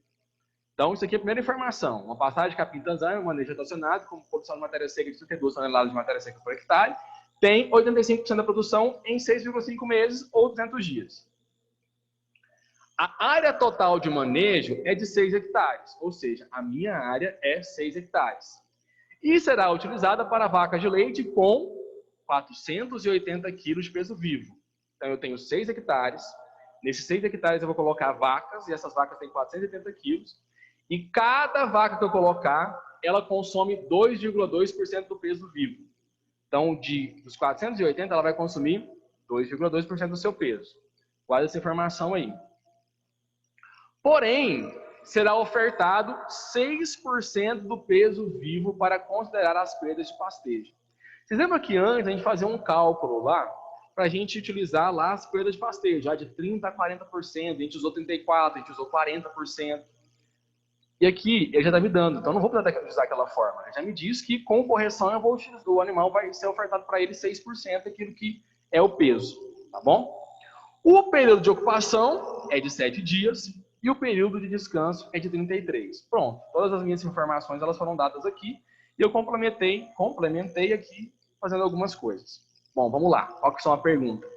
Então, isso aqui é a primeira informação. Uma passagem de capim tanzânia, um manejo rotacionado, com produção de matéria seca de 32 toneladas de matéria seca por hectare, tem 85% da produção em 6,5 meses ou 200 dias. A área total de manejo é de 6 hectares, ou seja, a minha área é 6 hectares. E será utilizada para vacas de leite com 480 quilos de peso vivo. Então, eu tenho 6 hectares. Nesses 6 hectares eu vou colocar vacas, e essas vacas têm 480 quilos. E cada vaca que eu colocar, ela consome 2,2% do peso vivo. Então, dos 480, ela vai consumir 2,2% do seu peso. Guarda essa informação aí. Porém, será ofertado 6% do peso vivo para considerar as perdas de pastejo. Vocês lembram que antes a gente fazia um cálculo lá, para a gente utilizar lá as perdas de pastejo, já de 30% a 40%, a gente usou 34%, a gente usou 40%. E aqui ele já está me dando, então eu não vou precisar usar aquela forma. Ele já me diz que com correção o animal vai ser ofertado para ele 6%, aquilo que é o peso, tá bom? O período de ocupação é de 7 dias e o período de descanso é de 33. Pronto, todas as minhas informações elas foram dadas aqui e eu complementei aqui fazendo algumas coisas. Bom, vamos lá. Qual que são a pergunta?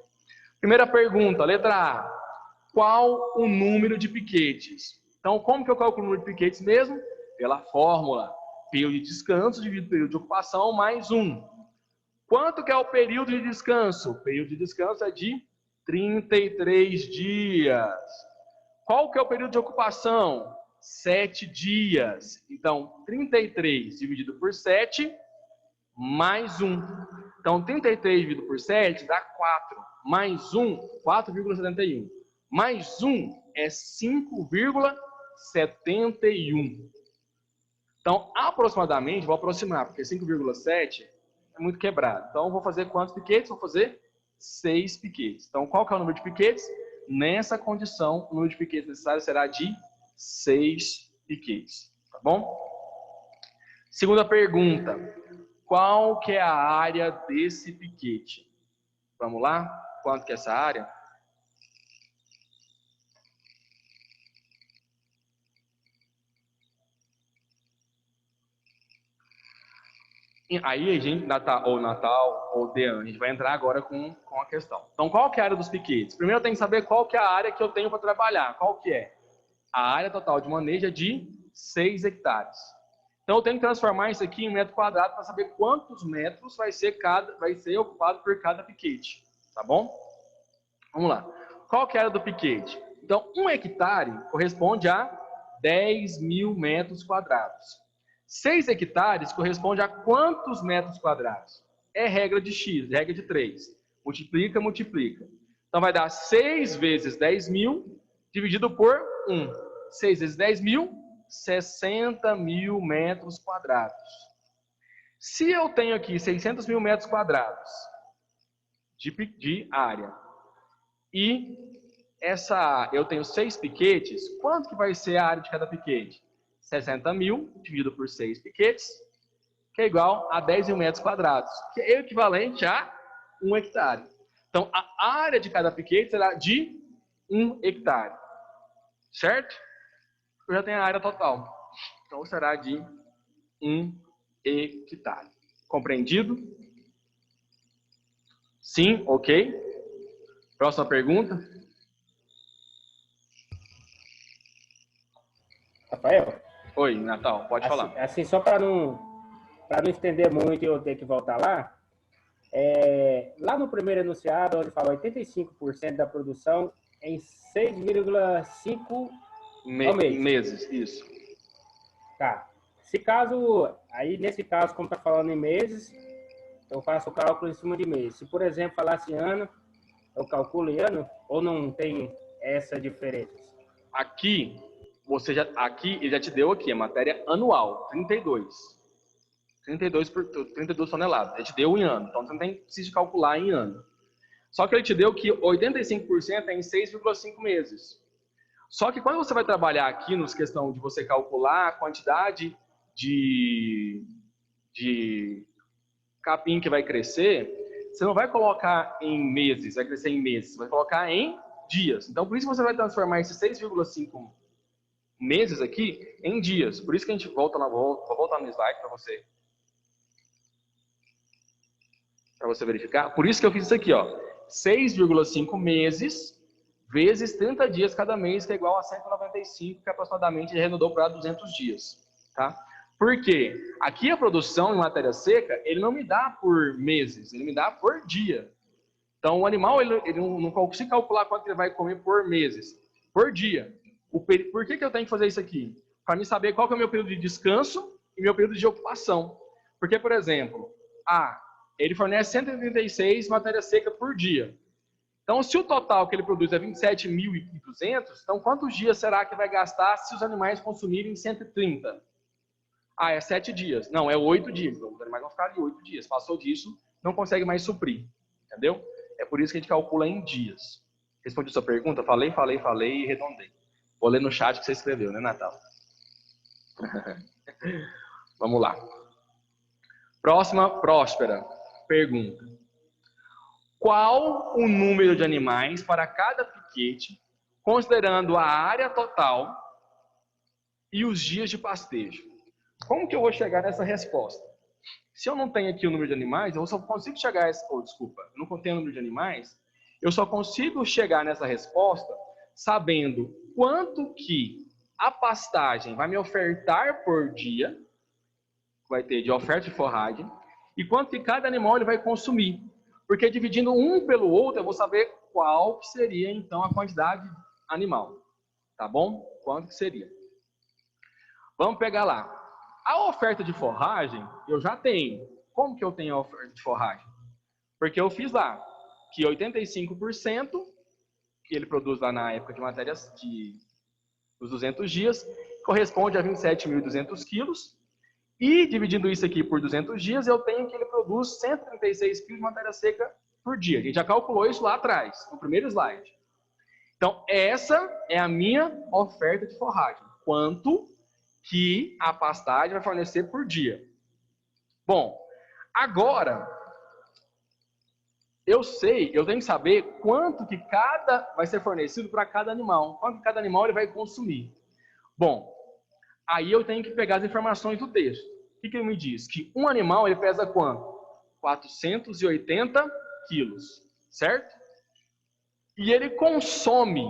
Primeira pergunta, letra A. Qual o número de piquetes? Então, como que eu calculo o número de piquetes mesmo? Pela fórmula. Período de descanso dividido período de ocupação mais 1. Quanto que é o período de descanso? O período de descanso é de 33 dias. Qual que é o período de ocupação? 7 dias. Então, 33 dividido por 7 mais 1. Então, 33 dividido por 7 dá 4. Mais 1, 4,71. Mais 1 é 5,71. Então, aproximadamente, vou aproximar, porque 5,7 é muito quebrado. Então, vou fazer quantos piquetes? Vou fazer 6 piquetes. Então, qual que é o número de piquetes? Nessa condição, o número de piquetes necessário será de 6 piquetes. Tá bom? Segunda pergunta. Qual que é a área desse piquete? Vamos lá? Quanto que é essa área? Aí a gente, Natal ou Dean, a gente vai entrar agora com a questão. Então, qual que é a área dos piquetes? Primeiro eu tenho que saber qual que é a área que eu tenho para trabalhar. Qual que é? A área total de manejo é de 6 hectares. Então, eu tenho que transformar isso aqui em metro quadrado para saber quantos metros vai ser ocupado por cada piquete. Tá bom? Vamos lá. Qual que é a área do piquete? Então, 1 hectare corresponde a 10.000 metros quadrados. 6 hectares corresponde a quantos metros quadrados? É regra de X, regra de 3. Multiplica, multiplica. Então, vai dar 6 vezes 10.000 dividido por 1. 6 vezes 10.000, 60.000 metros quadrados. Se eu tenho aqui 600.000 metros quadrados de área e eu tenho 6 piquetes, quanto que vai ser a área de cada piquete? 60.000 dividido por 6 piquetes, que é igual a 10.000 metros quadrados, que é equivalente a 1 hectare. Então, a área de cada piquete será de 1 hectare. Certo? Eu já tenho a área total. Então, será de 1 hectare. Compreendido? Sim? Ok? Próxima pergunta. Rafael? Oi, Natal, pode falar. Assim, só para não estender muito e eu ter que voltar lá, lá no primeiro enunciado, onde fala 85% da produção em 6,5 meses, isso. Tá. Nesse caso, como está falando em meses, eu faço o cálculo em cima de meses. Se, por exemplo, falasse ano, eu calculo em ano, ou não tem essa diferença? Aqui ele já te deu aqui a matéria anual, 32 toneladas. Ele te deu em ano, então você não precisa calcular em ano. Só que ele te deu que 85% é em 6,5 meses. Só que quando você vai trabalhar aqui nos questão de você calcular a quantidade de capim que vai crescer, você não vai colocar em meses, vai crescer em meses, você vai colocar em dias. Então, por isso você vai transformar esses 6,5 meses aqui em dias. Por isso que a gente vou voltar no slide para você verificar. Por isso que eu fiz isso aqui, ó. 6,5 meses vezes 30 dias cada mês, que é igual a 195, que aproximadamente arredondou para 200 dias. Tá? Por quê? Aqui a produção em matéria seca, ele não me dá por meses, ele me dá por dia. Então, o animal, ele não consigo calcular quanto ele vai comer por meses, por dia. Por que eu tenho que fazer isso aqui? Para mim saber qual que é o meu período de descanso e meu período de ocupação. Porque, por exemplo, ele fornece 136 matéria seca por dia. Então, se o total que ele produz é 27.200, então quantos dias será que vai gastar se os animais consumirem 130? É 7 dias. Não, é 8 dias. Então, os animais vão ficar ali 8 dias. Passou disso, não consegue mais suprir. Entendeu? É por isso que a gente calcula em dias. Respondi a sua pergunta? Falei e arredondei. Vou ler no chat que você escreveu, né, Natal? Vamos lá. Próxima, Próspera. Pergunta. Qual o número de animais para cada piquete, considerando a área total e os dias de pastejo? Como que eu vou chegar nessa resposta? Se eu não tenho aqui o número de animais, eu só consigo chegar eu não tenho o número de animais, eu só consigo chegar nessa resposta sabendo quanto que a pastagem vai me ofertar por dia, vai ter de oferta de forragem, e quanto que cada animal ele vai consumir. Porque dividindo um pelo outro, eu vou saber qual que seria, então, a quantidade animal. Tá bom? Quanto que seria? Vamos pegar lá. A oferta de forragem, eu já tenho. Como que eu tenho a oferta de forragem? Porque eu fiz lá que 85% que ele produz lá na época de matérias dos 200 dias corresponde a 27.200 quilos. E dividindo isso aqui por 200 dias, eu tenho que ele produz 136 quilos de matéria seca por dia. A gente já calculou isso lá atrás, no primeiro slide. Então, essa é a minha oferta de forragem. Quanto que a pastagem vai fornecer por dia. Bom, agora, eu tenho que saber quanto que vai ser fornecido para cada animal. Quanto que cada animal ele vai consumir. Bom, aí eu tenho que pegar as informações do texto. O que ele me diz? Que um animal ele pesa quanto? 480 quilos, certo? E ele consome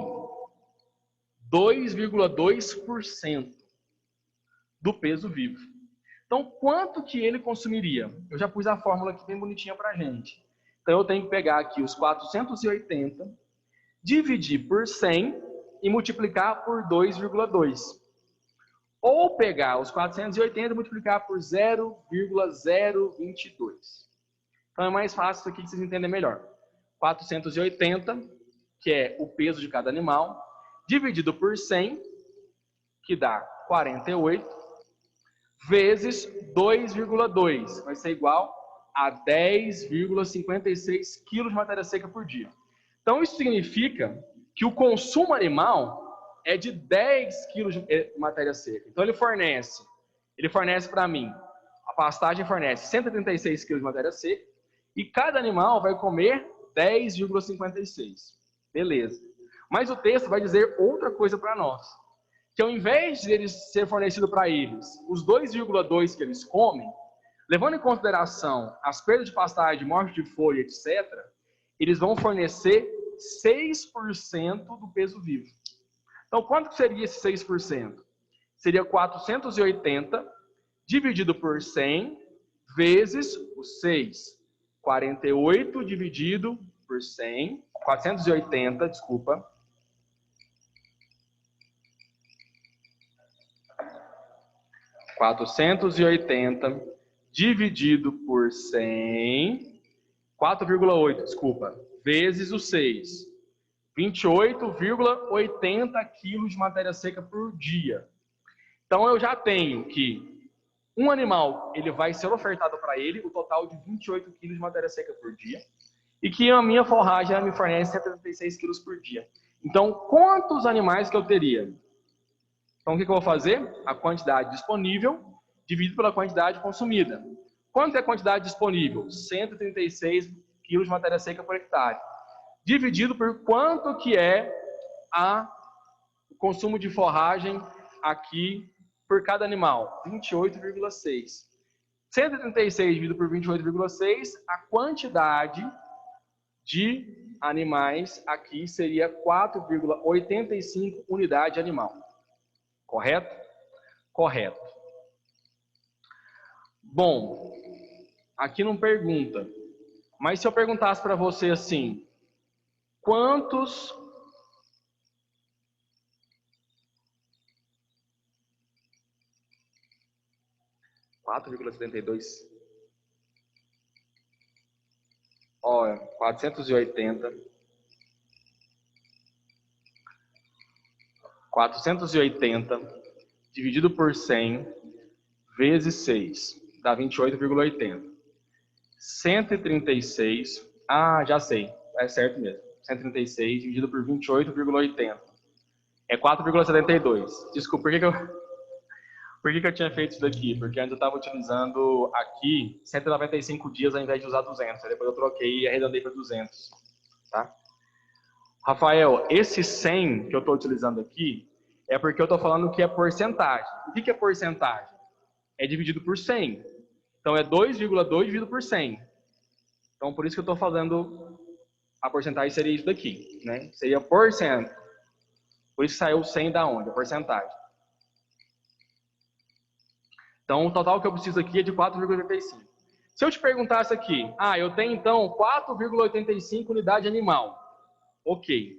2,2% do peso vivo. Então, quanto que ele consumiria? Eu já pus a fórmula aqui bem bonitinha para a gente. Então, eu tenho que pegar aqui os 480, dividir por 100 e multiplicar por 2,2. Ou pegar os 480 e multiplicar por 0,022. Então, é mais fácil isso aqui que vocês entendem melhor. 480, que é o peso de cada animal, dividido por 100, que dá 48, vezes 2,2, vai ser igual a 10,56 quilos de matéria seca por dia. Então, isso significa que o consumo animal é de 10 quilos de matéria seca. Então, ele fornece para mim, a pastagem fornece 136 quilos de matéria seca, e cada animal vai comer 10,56. Beleza. Mas o texto vai dizer outra coisa para nós. Que ao invés de eles ser fornecido para eles os 2,2 que eles comem, levando em consideração as perdas de pastagem, morte de folha, etc., eles vão fornecer 6% do peso vivo. Então, quanto que seria esse 6%? Seria 480 dividido por 100 vezes o 6. 48 dividido por 100, 480, desculpa. 480 dividido por 100, 4,8, desculpa, vezes o 6. 28,80 quilos de matéria seca por dia. Então, eu já tenho que um animal ele vai ser ofertado para ele o total de 28 quilos de matéria seca por dia. E que a minha forragem me fornece 76 quilos por dia. Então, quantos animais que eu teria? Então, o que eu vou fazer? A quantidade disponível dividido pela quantidade consumida. Quanto é a quantidade disponível? 136 quilos de matéria seca por hectare. Dividido por quanto que é o consumo de forragem aqui por cada animal? 28,6. 136 dividido por 28,6, a quantidade de animais aqui seria 4,85 unidade animal. Correto? Correto. Bom, aqui não pergunta, mas se eu perguntasse para você assim, quantos (4,72) olha, 480 dividido por 100 vezes 6 dá 28,80. 136, já sei, é certo mesmo. 136 dividido por 28,80 é 4,72. Desculpa, por que eu tinha feito isso daqui? Porque antes eu estava utilizando aqui 195 dias ao invés de usar 200. Aí depois eu troquei e arredondei para 200. Tá? Rafael, esse 100 que eu estou utilizando aqui é porque eu estou falando que é porcentagem. O que é porcentagem? É dividido por 100. Então, é 2,2 dividido por 100. Então, por isso que eu estou falando, a porcentagem seria isso daqui, né? Seria porcento. Por isso saiu 100 da onde? A porcentagem. Então, o total que eu preciso aqui é de 4,85. Se eu te perguntasse aqui, eu tenho então 4,85 unidade animal. Ok.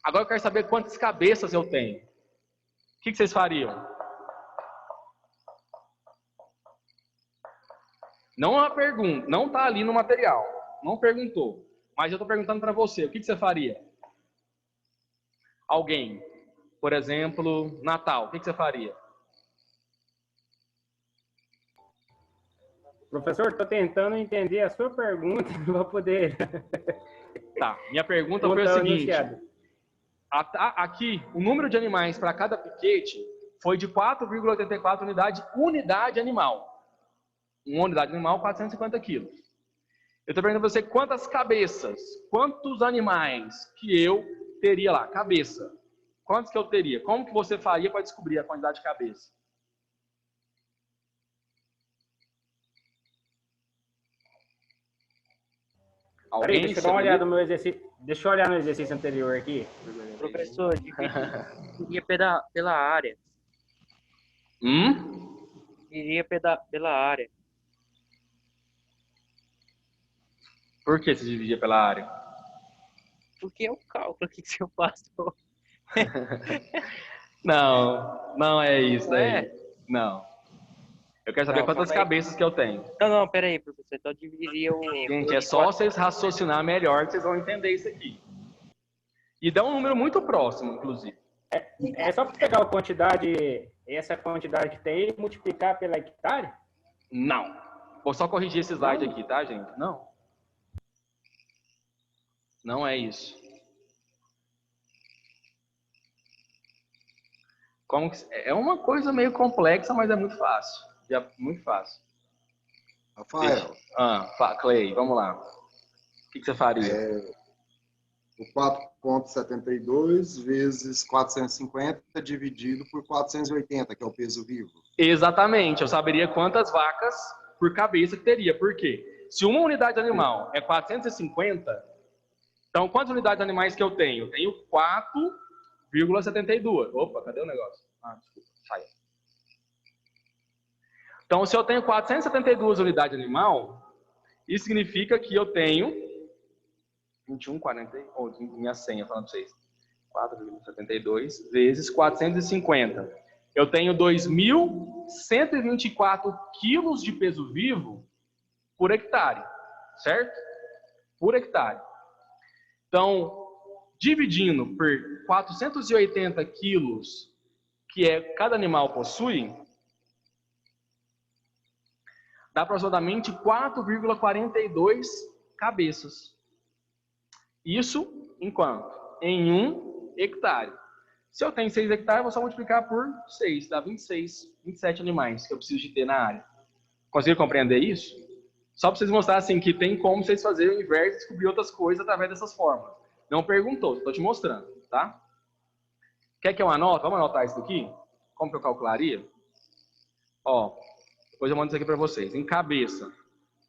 Agora eu quero saber quantas cabeças eu tenho. O que vocês fariam? Não é uma pergunta, não está ali no material, não perguntou. Mas eu estou perguntando para você, o que você faria? Alguém, por exemplo, Natal, o que você faria? Professor, estou tentando entender a sua pergunta para poder... Tá, minha pergunta foi a seguinte. Aqui, o número de animais para cada piquete foi de 4,84 unidade animal. Uma unidade animal, 450 quilos. Eu estou perguntando para você quantas cabeças, quantos animais que eu teria lá, cabeça. Quantos que eu teria? Como que você faria para descobrir a quantidade de cabeça? Peraí, deixa eu dar uma olhada no meu exercício. Deixa eu olhar no exercício anterior aqui. Professor, dividiria pela área. Dividiria pela área. Por que você dividia pela área? Porque é o cálculo que eu faço. Não é isso É? aí. Não. Eu quero saber Não, quantas calma aí. cabeças que eu tenho. Não, peraí, professor. Então eu dividiria o... Gente, é só vocês raciocinar melhor que vocês vão entender isso aqui. E dá um número muito próximo, inclusive. É só pegar a quantidade, essa quantidade que tem e multiplicar pela hectare? Não. Vou só corrigir esse slide aqui, tá, gente? Não. Não é isso. Como que... É uma coisa meio complexa, mas é muito fácil. Muito fácil. Rafael. Clay, vamos lá. O que você faria? O 4,72 vezes 450 dividido por 480, que é o peso vivo. Exatamente. Eu saberia quantas vacas por cabeça que teria. Por quê? Se uma unidade animal é 450, então quantas unidades animais que eu tenho? Eu tenho 4,72. Opa, cadê o negócio? Desculpa, saiu. Então, se eu tenho 472 unidades animal, isso significa que eu tenho 21,40, minha senha falando para vocês. 4,72 vezes 450. Eu tenho 2.124 quilos de peso vivo por hectare, certo? Por hectare. Então, dividindo por 480 quilos que cada animal possui, dá aproximadamente 4,42 cabeças. Isso em quanto? Em 1 hectare. Se eu tenho 6 hectares, eu vou só multiplicar por 6, dá 27 animais que eu preciso de ter na área. Conseguiram compreender isso? Só para vocês mostrarem assim, que tem como vocês fazerem o inverso e descobrir outras coisas através dessas fórmulas. Não perguntou, estou te mostrando, tá? Quer que eu anote? Vamos anotar isso aqui? Como que eu calcularia? Ó, depois eu mando isso aqui para vocês. Em cabeça,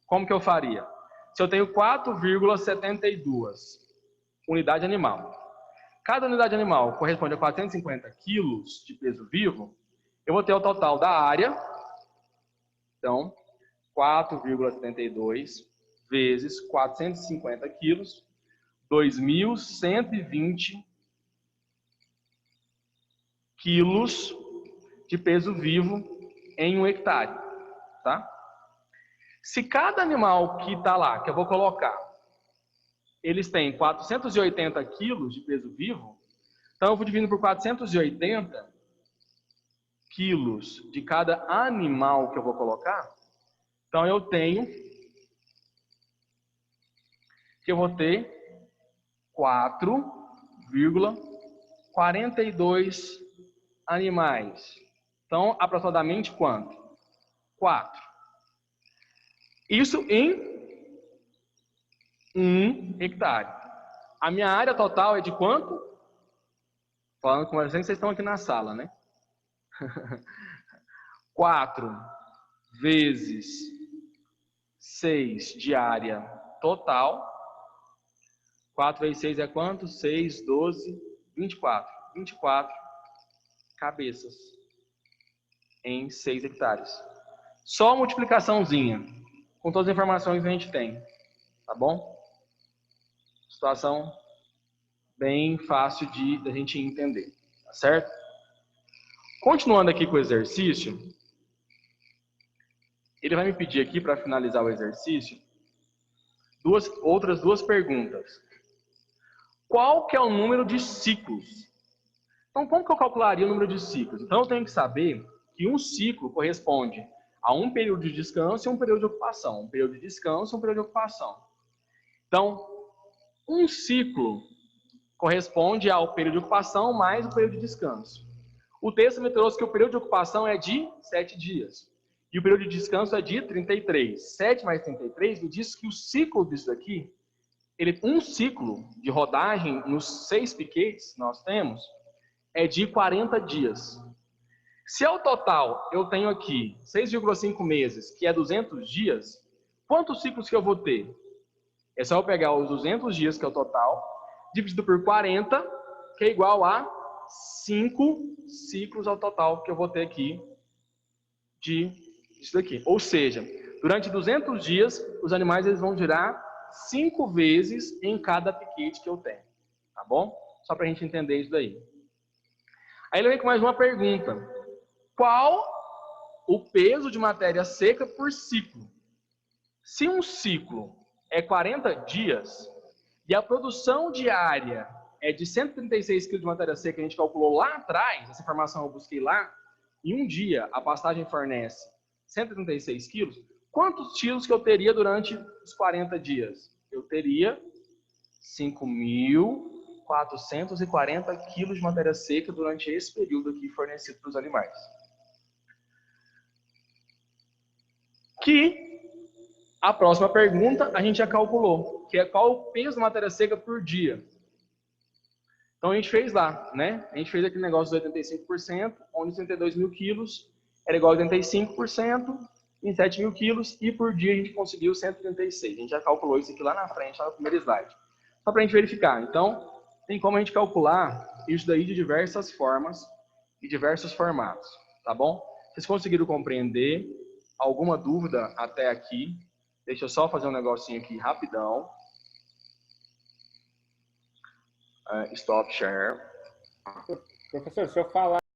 como que eu faria? Se eu tenho 4,72 unidade animal, cada unidade animal corresponde a 450 quilos de peso vivo, eu vou ter o total da área. Então, 4,72 vezes 450 quilos, 2.120 quilos de peso vivo em 1 hectare, tá? Se cada animal que está lá, que eu vou colocar, eles têm 480 quilos de peso vivo, então eu vou dividindo por 480 quilos de cada animal que eu vou colocar, então eu tenho que eu vou ter 4,42 animais. Então, aproximadamente quanto? 4. Isso em 1 hectare. A minha área total é de quanto? Falando com vocês estão aqui na sala, né? 4 vezes 6 de área total. 4 vezes 6 é quanto? 6, 12, 24. 24 cabeças em 6 hectares. Só multiplicaçãozinha, com todas as informações que a gente tem. Tá bom? Situação bem fácil da gente entender. Tá certo? Continuando aqui com o exercício, ele vai me pedir aqui, para finalizar o exercício, outras duas perguntas. Qual que é o número de ciclos? Então, como que eu calcularia o número de ciclos? Então, eu tenho que saber que um ciclo corresponde a um período de descanso e um período de ocupação. Um período de descanso e um período de ocupação. Então, um ciclo corresponde ao período de ocupação mais o período de descanso. O texto me trouxe que o período de ocupação é de 7 dias. E o período de descanso é de 33. 7 mais 33 me diz que o ciclo disso daqui, um ciclo de rodagem nos 6 piquetes que nós temos, é de 40 dias. Se ao total eu tenho aqui 6,5 meses, que é 200 dias, quantos ciclos que eu vou ter? É só eu pegar os 200 dias, que é o total, dividido por 40, que é igual a 5 ciclos ao total que eu vou ter aqui disso daqui. Ou seja, durante 200 dias, os animais eles vão girar 5 vezes em cada piquete que eu tenho. Tá bom? Só para a gente entender isso daí. Aí ele vem com mais uma pergunta. Qual o peso de matéria seca por ciclo? Se um ciclo é 40 dias e a produção diária é de 136 kg de matéria seca, a gente calculou lá atrás, essa informação eu busquei lá, em um dia a pastagem fornece 136 quilos, quantos quilos que eu teria durante os 40 dias? Eu teria 5.440 quilos de matéria seca durante esse período aqui fornecido para os animais. Que a próxima pergunta a gente já calculou, que é qual o peso da matéria seca por dia. Então a gente fez lá, né? A gente fez aquele negócio dos 85%, onde 32 mil quilos era igual a 85%, em 7 mil quilos, e por dia a gente conseguiu 136. A gente já calculou isso aqui lá na frente, lá no primeiro slide. Só para a gente verificar. Então, tem como a gente calcular isso daí de diversas formas e diversos formatos, tá bom? Vocês conseguiram compreender? Alguma dúvida até aqui? Deixa eu só fazer um negocinho aqui rapidão. Stop share. Professor, se eu falar